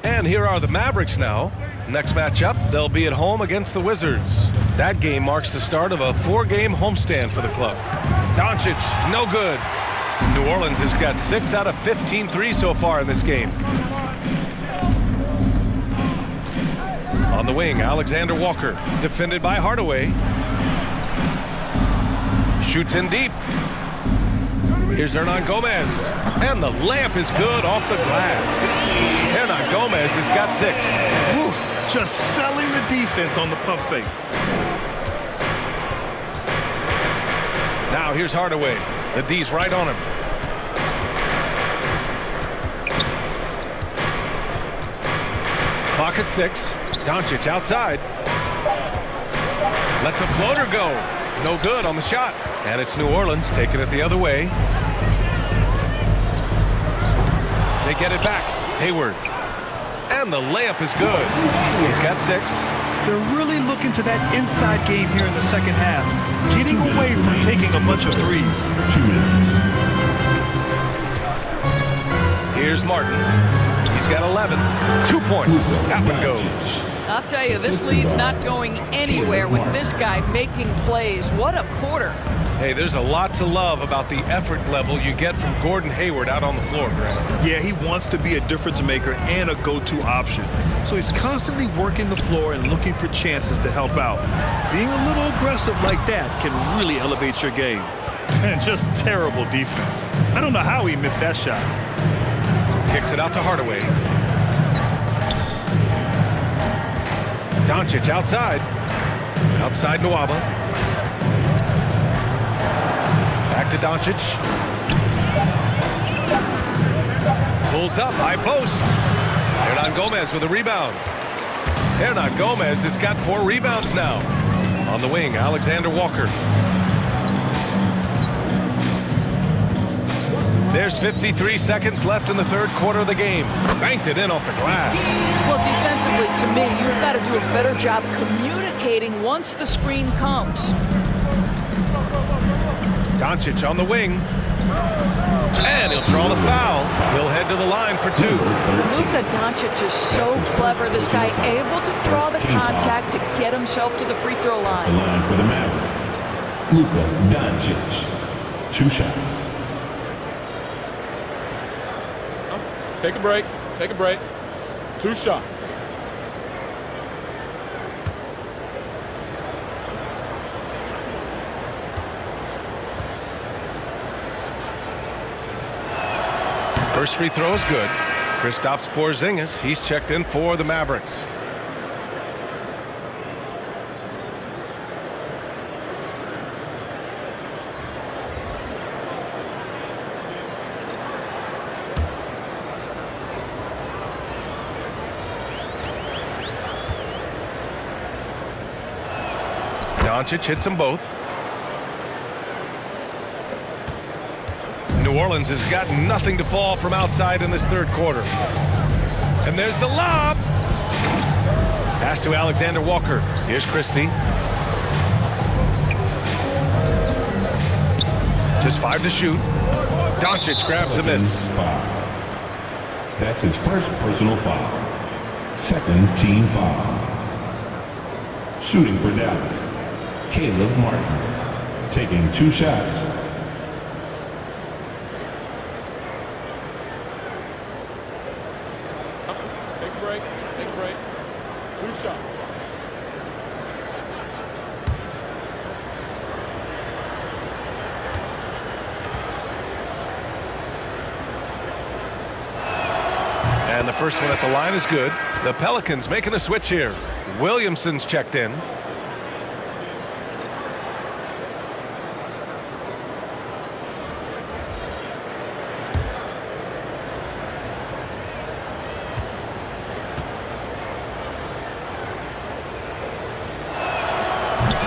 And here are the Mavericks now. Next matchup, they'll be at home against the Wizards. That game marks the start of a 4-game homestand for the club. Doncic, no good. New Orleans has got 6 out of 15 threes so far in this game. On the wing, Alexander Walker, defended by Hardaway. Shoots in deep. Here's Hernan Gomez. And the layup is good off the glass. Hernan Gomez has got 6. Woo, just selling the defense on the pump fake. Now here's Hardaway. The D's right on him. Clock at 6. Doncic outside. Lets a floater go. No good on the shot. And it's New Orleans taking it the other way. They get it back. Hayward. And the layup is good. He's got 6. They're really looking to that inside game here in the second half. Getting away from taking a bunch of threes. 2 minutes. Here's Martin. He's got 11. 2 points. That one goes. I'll tell you, this lead's not going anywhere with this guy making plays. What a quarter. Hey, there's a lot to love about the effort level you get from Gordon Hayward out on the floor, Grant. Yeah, he wants to be a difference maker and a go-to option. So he's constantly working the floor and looking for chances to help out. Being a little aggressive like that can really elevate your game. And just terrible defense. I don't know how he missed that shot. Kicks it out to Hardaway. Doncic outside. Outside Nwaba. Back to Doncic. Pulls up, high post. Hernan Gomez with a rebound. Hernan Gomez has got 4 rebounds now. On the wing, Alexander Walker. There's 53 seconds left in the third quarter of the game. Banked it in off the glass. Well, defensively, to me, you've got to do a better job communicating once the screen comes. Doncic on the wing. And he'll draw the foul. He'll head to the line for 2. Luka Doncic is so clever. This guy able to draw the contact to get himself to the free throw line. The line for the Mavericks. Luka Doncic. 2 shots. Take a break. Take a break. 2 shots. First free throw is good. Kristaps Porzingis, he's checked in for the Mavericks. Doncic hits them both. New Orleans has got nothing to fall from outside in this third quarter. And there's the lob. Pass to Alexander Walker. Here's Christie. Just 5 to shoot. Doncic grabs the miss. That's his first personal foul. Second team foul. Shooting for Dallas, Caleb Martin, taking 2 shots. Take a break. 2 shots. And the first one at the line is good. The Pelicans making a switch here. Williamson's checked in.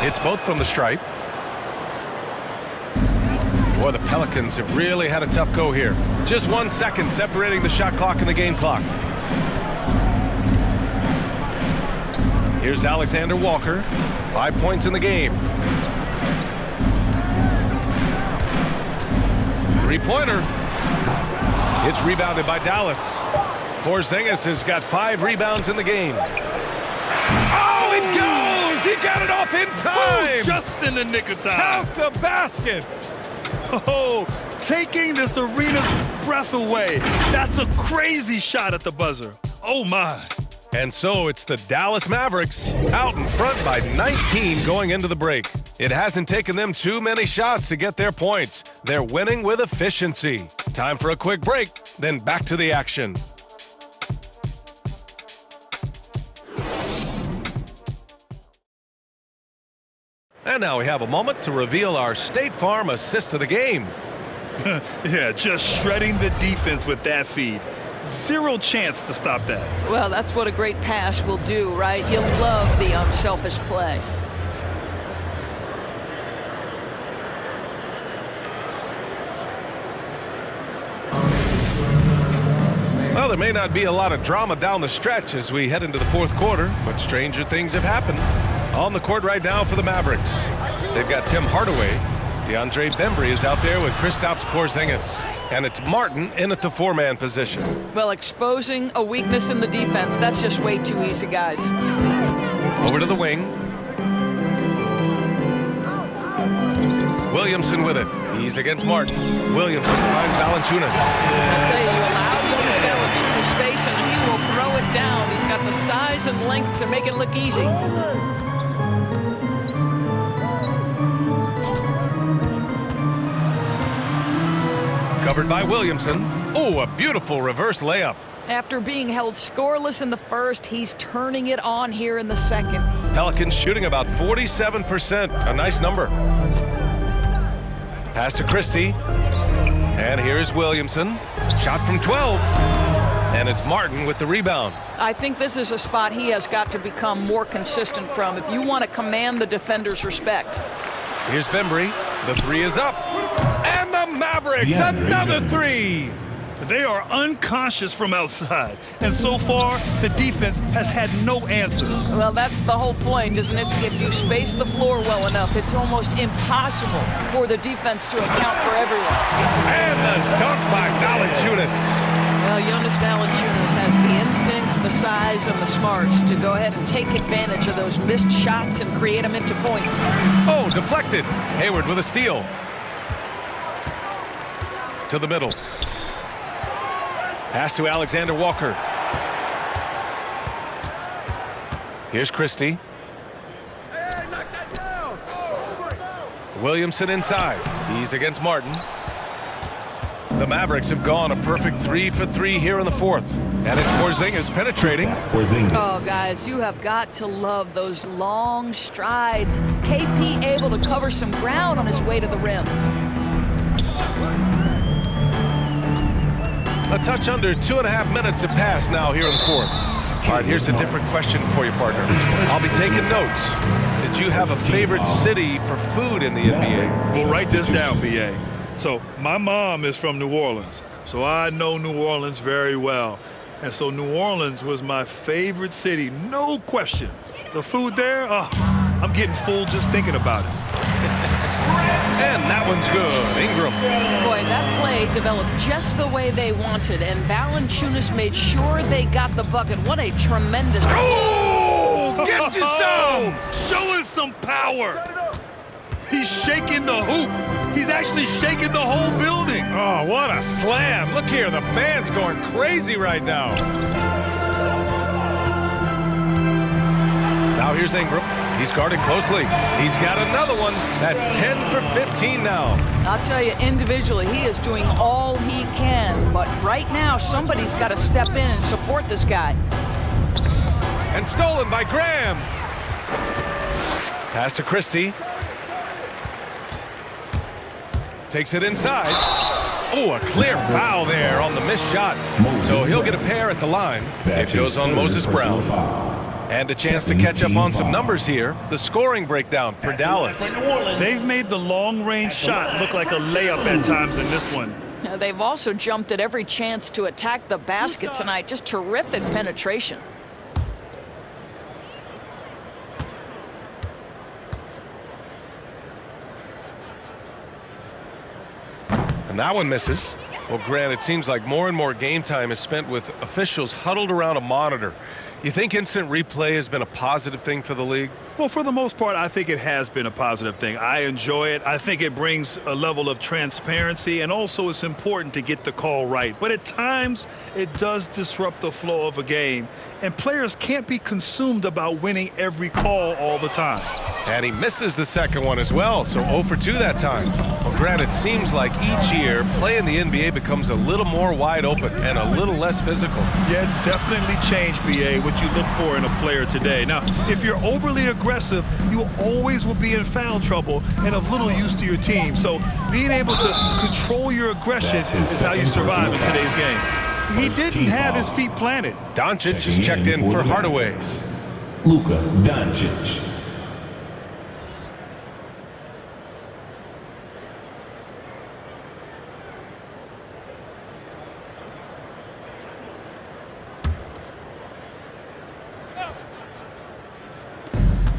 Hits both from the stripe. Boy, the Pelicans have really had a tough go here. Just 1 second separating the shot clock and the game clock. Here's Alexander Walker. 5 points in the game. 3-pointer. It's rebounded by Dallas. Porzingis has got 5 rebounds in the game. Oh, it goes! He got it off in time! Ooh, just in the nick of time. Count the basket! Oh, taking this arena's breath away. That's a crazy shot at the buzzer. Oh, my. And so it's the Dallas Mavericks out in front by 19 going into the break. It hasn't taken them too many shots to get their points. They're winning with efficiency. Time for a quick break, then back to the action. And now we have a moment to reveal our State Farm assist of the game. Yeah, just shredding the defense with that feed. 0 chance to stop that. Well, that's what a great pass will do, right? You love the unselfish play. Well, there may not be a lot of drama down the stretch as we head into the fourth quarter, but stranger things have happened. On the court right now for the Mavericks, they've got Tim Hardaway. DeAndre Bembry is out there with Kristaps Porzingis. And it's Martin in at the 4-man position. Well, exposing a weakness in the defense, that's just way too easy, guys. Over to the wing. Williamson with it. He's against Martin. Williamson finds Valanciunas. I'll tell you allow Jonas Valanciunas space and he will throw it down. He's got the size and length to make it look easy. Covered by Williamson. Oh, a beautiful reverse layup. After being held scoreless in the first, he's turning it on here in the second. Pelicans shooting about 47%. A nice number. Pass to Christie. And here's Williamson. Shot from 12. And it's Martin with the rebound. I think this is a spot he has got to become more consistent from if you want to command the defender's respect. Here's Bembry. The 3 is up. And the Mavericks, another 3. They are unconscious from outside. And so far, the defense has had no answer. Well, that's the whole point, isn't it? If you space the floor well enough, it's almost impossible for the defense to account for everyone. And the dunk by Valanciunas. Well, Jonas Valanciunas has the instincts, the size, and the smarts to go ahead and take advantage of those missed shots and create them into points. Oh, deflected. Hayward with a steal. To the middle. Pass to Alexander Walker. Here's Christie. Williamson inside. He's against Martin. The Mavericks have gone a perfect 3 for 3 here in the fourth. And it's Porzingis penetrating. Oh, guys, you have got to love those long strides. KP able to cover some ground on his way to the rim. A touch under 2.5 minutes have passed now here in the fourth. All right, here's a different question for you, partner. I'll be taking notes. Did you have a favorite city for food in the NBA? Well, write this down, B.A. So my mom is from New Orleans, so I know New Orleans very well. And so New Orleans was my favorite city, no question. The food there, I'm getting full just thinking about it. And that one's good. Ingram. Boy, that play developed just the way they wanted, and Valanciunas made sure they got the bucket. What a tremendous... Oh! Get you some! Show us some power! He's shaking the hoop. He's actually shaking the whole building. Oh, what a slam. Look here, the fans going crazy right now. Now here's Ingram. He's guarded closely. He's got another one. That's 10 for 15 now. I'll tell you, individually, he is doing all he can. But right now, somebody's got to step in and support this guy. And stolen by Graham. Pass to Christie. Takes it inside. Oh, a clear foul there on the missed shot. So he'll get a pair at the line. It goes on Moses Brown. And a chance to catch up on some numbers here. The scoring breakdown for Dallas. They've made the long-range shot look like a layup at times in this one. They've also jumped at every chance to attack the basket tonight. Just terrific penetration. And that one misses. Well, Grant, it seems like more and more game time is spent with officials huddled around a monitor. You think instant replay has been a positive thing for the league? Well, for the most part, I think it has been a positive thing. I enjoy it. I think it brings a level of transparency, and also it's important to get the call right. But at times, it does disrupt the flow of a game, and players can't be consumed about winning every call all the time. And he misses the second one as well, so 0 for 2 that time. Well, Grant, it seems like each year, play in the NBA becomes a little more wide open and a little less physical. Yeah, it's definitely changed, B.A., what you look for in a player today. Now, if you're overly aggressive, you always will be in foul trouble and of little use to your team. So being able to control your aggression is how you survive in today's game. He didn't have his feet planted. Doncic is checked in for Hardaway. Luka Doncic.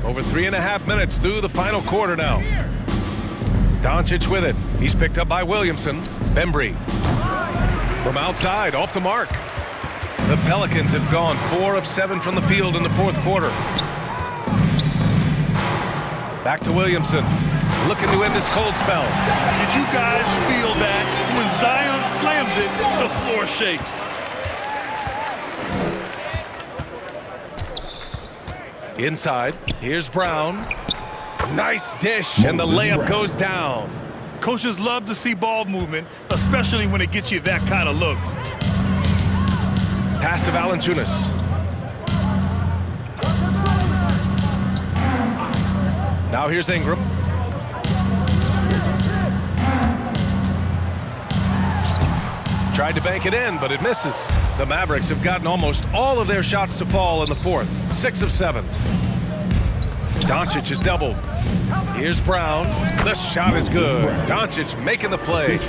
Over 3.5 minutes through the final quarter now. Doncic with it. He's picked up by Williamson. Bembry. From outside, off the mark. The Pelicans have gone 4 of 7 from the field in the fourth quarter. Back to Williamson. Looking to end this cold spell. Did you guys feel that? When Zion slams it, the floor shakes. Inside, here's Brown. Nice dish, and the layup goes down. Coaches love to see ball movement, especially when it gets you that kind of look. Pass to Valanciunas. Now here's Ingram. Tried to bank it in, but it misses. The Mavericks have gotten almost all of their shots to fall in the fourth. 6 of 7. Doncic is doubled. Here's Brown. The shot is good. Doncic making the play.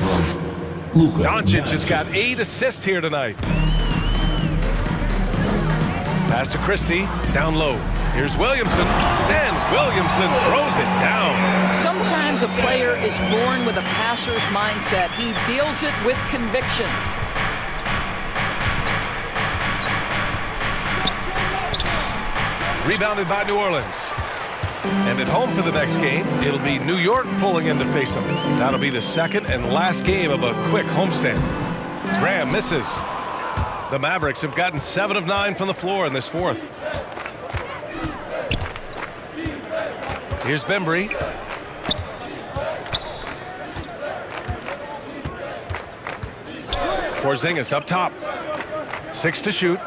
Doncic has got 8 assists here tonight. Pass to Christie. Down low. Here's Williamson. And Williamson throws it down. Sometimes a player is born with a passer's mindset. He deals it with conviction. Rebounded by New Orleans. And at home for the next game, it'll be New York pulling in to face them. That'll be the second and last game of a quick homestand. Graham misses. The Mavericks have gotten 7 of 9 from the floor in this fourth. Here's Bembry. Porzingis up top. 6 to shoot.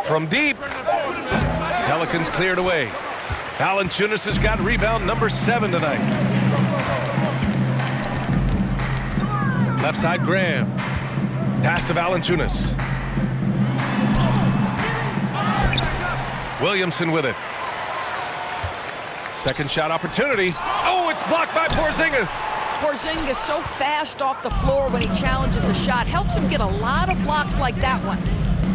From deep. Pelicans cleared away. Valanciunas has got rebound number 7 tonight. Left side, Graham. Pass to Valanciunas. Williamson with it. Second shot opportunity. Oh, it's blocked by Porzingis. Porzingis so fast off the floor when he challenges a shot. Helps him get a lot of blocks like that one.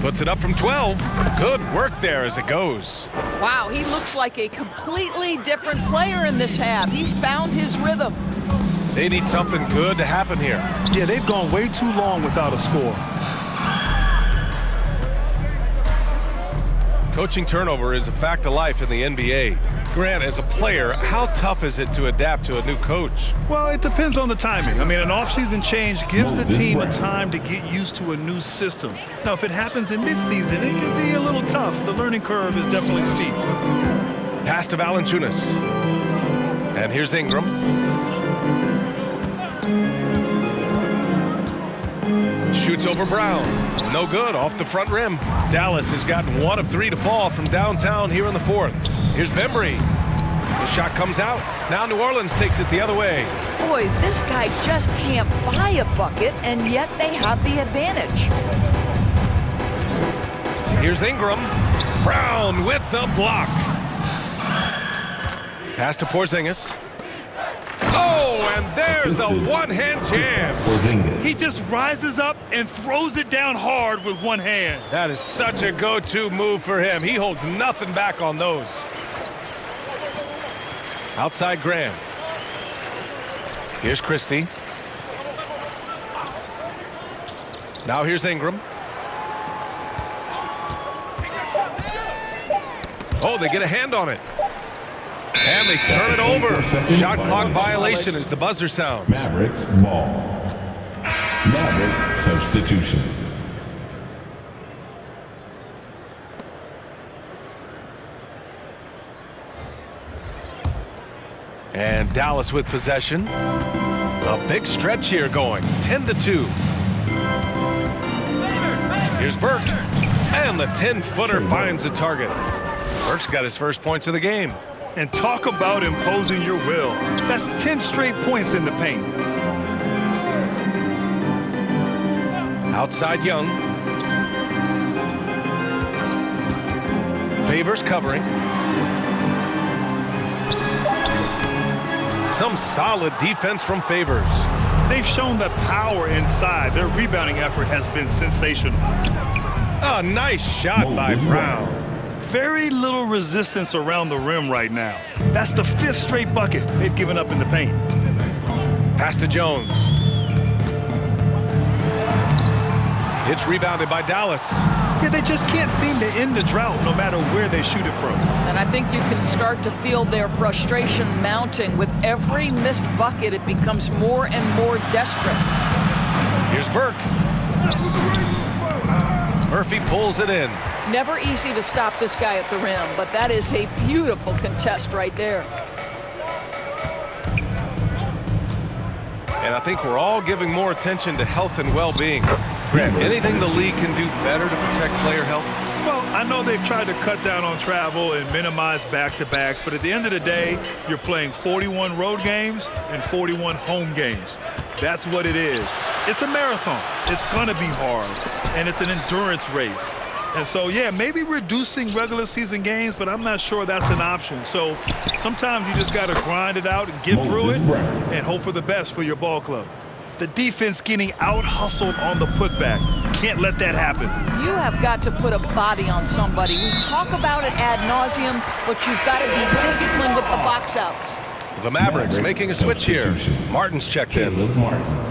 Puts it up from 12. Good work there as it goes. Wow, he looks like a completely different player in this half. He's found his rhythm. They need something good to happen here. Yeah, they've gone way too long without a score. Coaching turnover is a fact of life in the NBA. Grant, as a player, how tough is it to adapt to a new coach? Well, it depends on the timing. I mean, an offseason change gives the team a time to get used to a new system. Now, if it happens in midseason, it can be a little tough. The learning curve is definitely steep. Pass to Valanciunas. And here's Ingram. Shoots over Brown. No good, off the front rim. Dallas has gotten 1 of 3 to fall from downtown here in the 4th. Here's Bembry. The shot comes out. Now New Orleans takes it the other way. Boy, this guy just can't buy a bucket, and yet they have the advantage. Here's Ingram. Brown with the block. Pass to Porzingis. Oh, and there's a one-hand jam. He just rises up and throws it down hard with one hand. That is such a go-to move for him. He holds nothing back on those. Outside Graham. Here's Christie. Now here's Ingram. Oh, they get a hand on it. And they turn it over. Shot clock violation as the buzzer sounds. Mavericks ball. Maverick substitution. And Dallas with possession. A big stretch here going. 10-2. Here's Burke. And the 10-footer finds the target. Burke's got his first points of the game. And talk about imposing your will. That's 10 straight points in the paint. Outside Young. Favors covering. Some solid defense from Favors. They've shown that power inside. Their rebounding effort has been sensational. A nice shot by Brown. Very little resistance around the rim right now. That's the 5th straight bucket they've given up in the paint. Pass to Jones. It's rebounded by Dallas. Yeah, they just can't seem to end the drought no matter where they shoot it from. And I think you can start to feel their frustration mounting. With every missed bucket, it becomes more and more desperate. Here's Burke. Murphy pulls it in. Never easy to stop this guy at the rim, but that is a beautiful contest right there. And I think we're all giving more attention to health and well-being. Grant, anything the league can do better to protect player health? Well, I know they've tried to cut down on travel and minimize back-to-backs, but at the end of the day, you're playing 41 road games and 41 home games. That's what it is. It's a marathon. It's going to be hard, and it's an endurance race. And so, yeah, maybe reducing regular season games, but I'm not sure that's an option. So sometimes you just got to grind it out and get through it and hope for the best for your ball club. The defense getting out-hustled on the putback. Can't let that happen. You have got to put a body on somebody. We talk about it ad nauseum, but you've got to be disciplined with the box outs. The Mavericks making a switch here. Martin's checked in. Martin.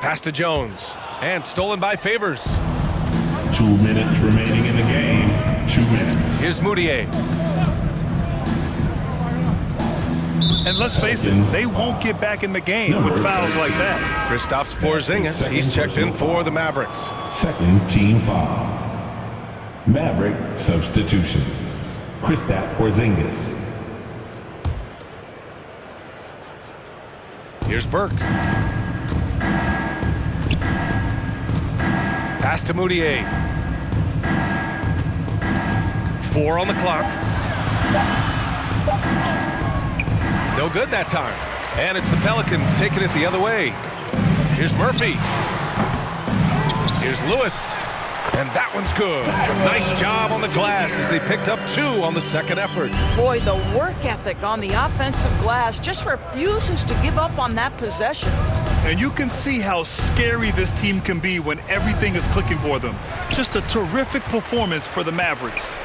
Pass to Jones. And stolen by Favors. 2 minutes remaining in the game. 2 minutes. Here's Moutier. And let's face it, they won't get back in the game with fouls like that. Kristaps Porzingis, he's checked in for the Mavericks. Second team foul. Maverick substitution. Kristaps Porzingis. Here's Burke. Pass to Moutier. 4 on the clock. No good that time. And it's the Pelicans taking it the other way. Here's Murphy. Here's Lewis. And that one's good. Nice job on the glass as they picked up 2 on the second effort. Boy, the work ethic on the offensive glass just refuses to give up on that possession. And you can see how scary this team can be when everything is clicking for them. Just a terrific performance for the Mavericks.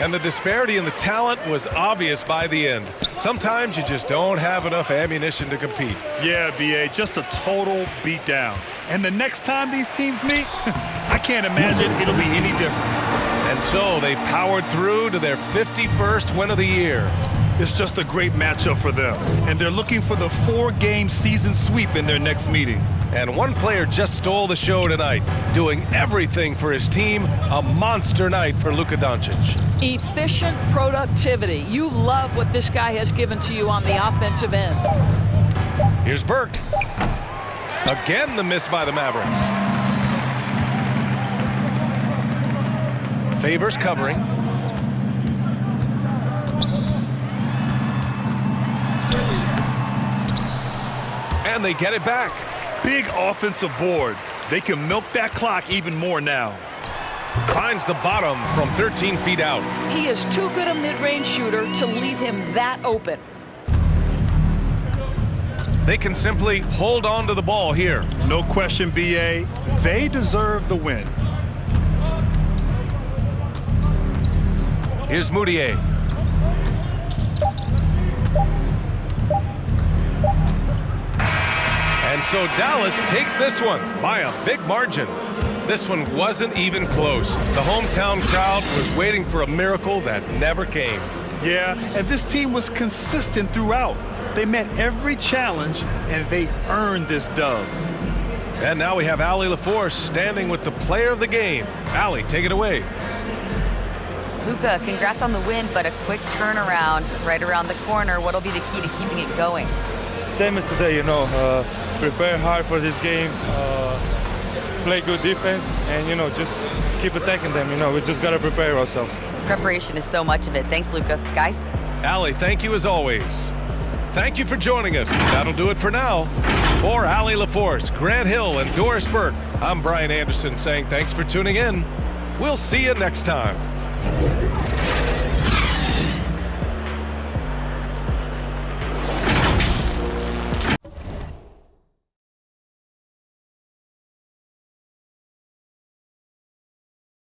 And the disparity in the talent was obvious by the end. Sometimes you just don't have enough ammunition to compete. Yeah, B.A., just a total beatdown. And the next time these teams meet, I can't imagine it'll be any different. And so they powered through to their 51st win of the year. It's just a great matchup for them. And they're looking for the 4-game season sweep in their next meeting. And one player just stole the show tonight, doing everything for his team. A monster night for Luka Doncic. Efficient productivity. You love what this guy has given to you on the offensive end. Here's Burke. Again, the miss by the Mavericks. Favors covering. And they get it back. Big offensive board. They can milk that clock even more now. Finds the bottom from 13 feet out. He is too good a mid-range shooter to leave him that open. They can simply hold on to the ball here. No question, B.A. They deserve the win. Here's Moutier. And so Dallas takes this one by a big margin. This one wasn't even close. The hometown crowd was waiting for a miracle that never came. Yeah, and this team was consistent throughout. They met every challenge, and they earned this dub. And now we have Allie LaForce standing with the player of the game. Allie, take it away. Luka, congrats on the win, but a quick turnaround right around the corner. What'll be the key to keeping it going? Same as today, prepare hard for this game, play good defense, and, just keep attacking them. We just got to prepare ourselves. Preparation is so much of it. Thanks, Luka. Guys? Allie, thank you as always. Thank you for joining us. That'll do it for now. For Allie LaForce, Grant Hill, and Doris Burke, I'm Brian Anderson saying thanks for tuning in. We'll see you next time.